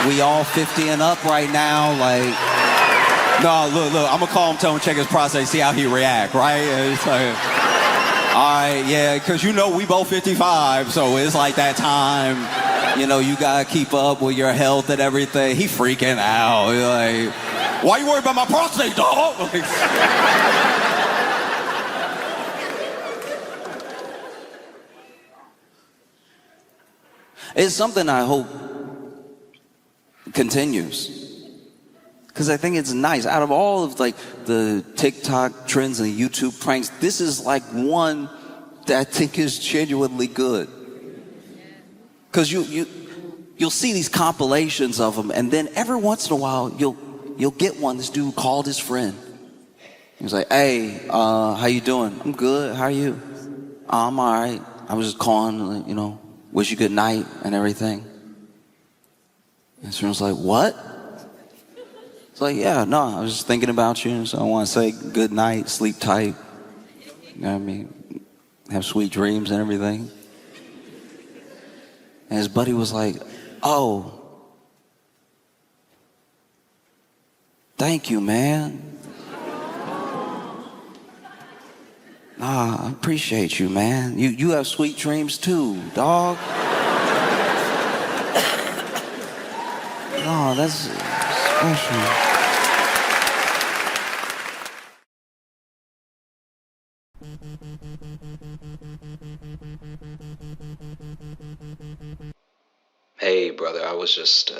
We all 50 and up right now, like, no, look, I'm gonna call him, tell him to check his prostate, see how he react, right? It's like, all right, yeah, because we both 55, so it's like that time, you gotta keep up with your health and everything. He freaking out, like, why you worried about my prostate, dog? It's something I hope continues, because I think it's nice. Out of all of like the TikTok trends and the YouTube pranks, this is like one that I think is genuinely good. Because you'll see these compilations of them, and then every once in a while you'll get one. This dude called his friend. He was like, "Hey, how you doing?" "I'm good. How are you?" "I'm all right. I was just calling, wish you good night and everything." And his friend was like, "What?" It's like, "Yeah, no, I was just thinking about you, so I want to say good night, sleep tight. You know what I mean? Have sweet dreams and everything." And his buddy was like, "Oh, thank you, man. I appreciate you, man. You have sweet dreams too, dog." Oh, that's special. Hey, brother, I was just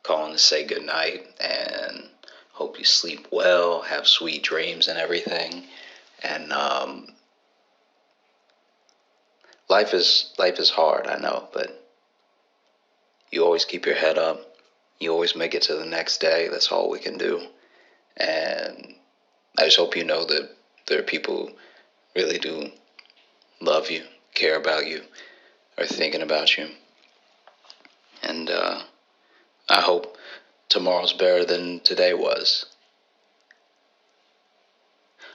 calling to say good night and hope you sleep well, have sweet dreams and everything. And life is hard, I know, but you always keep your head up. You always make it to the next day. That's all we can do. And I just hope you know that there are people who really do love you, care about you, are thinking about you. And I hope tomorrow's better than today was.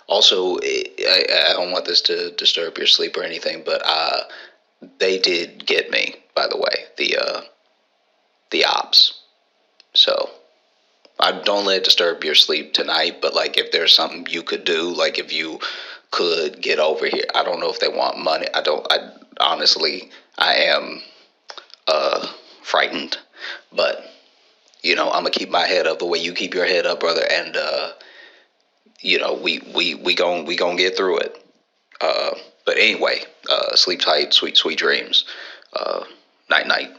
Also, I don't want this to disturb your sleep or anything, but they did get me, by the way, the ops. So I don't let it disturb your sleep tonight, but like if there's something you could do, like if you could get over here. I don't know if they want money. I honestly, I am frightened, but I'm gonna keep my head up the way you keep your head up, brother, and we gon' get through it. But anyway, sleep tight, sweet dreams. Night night.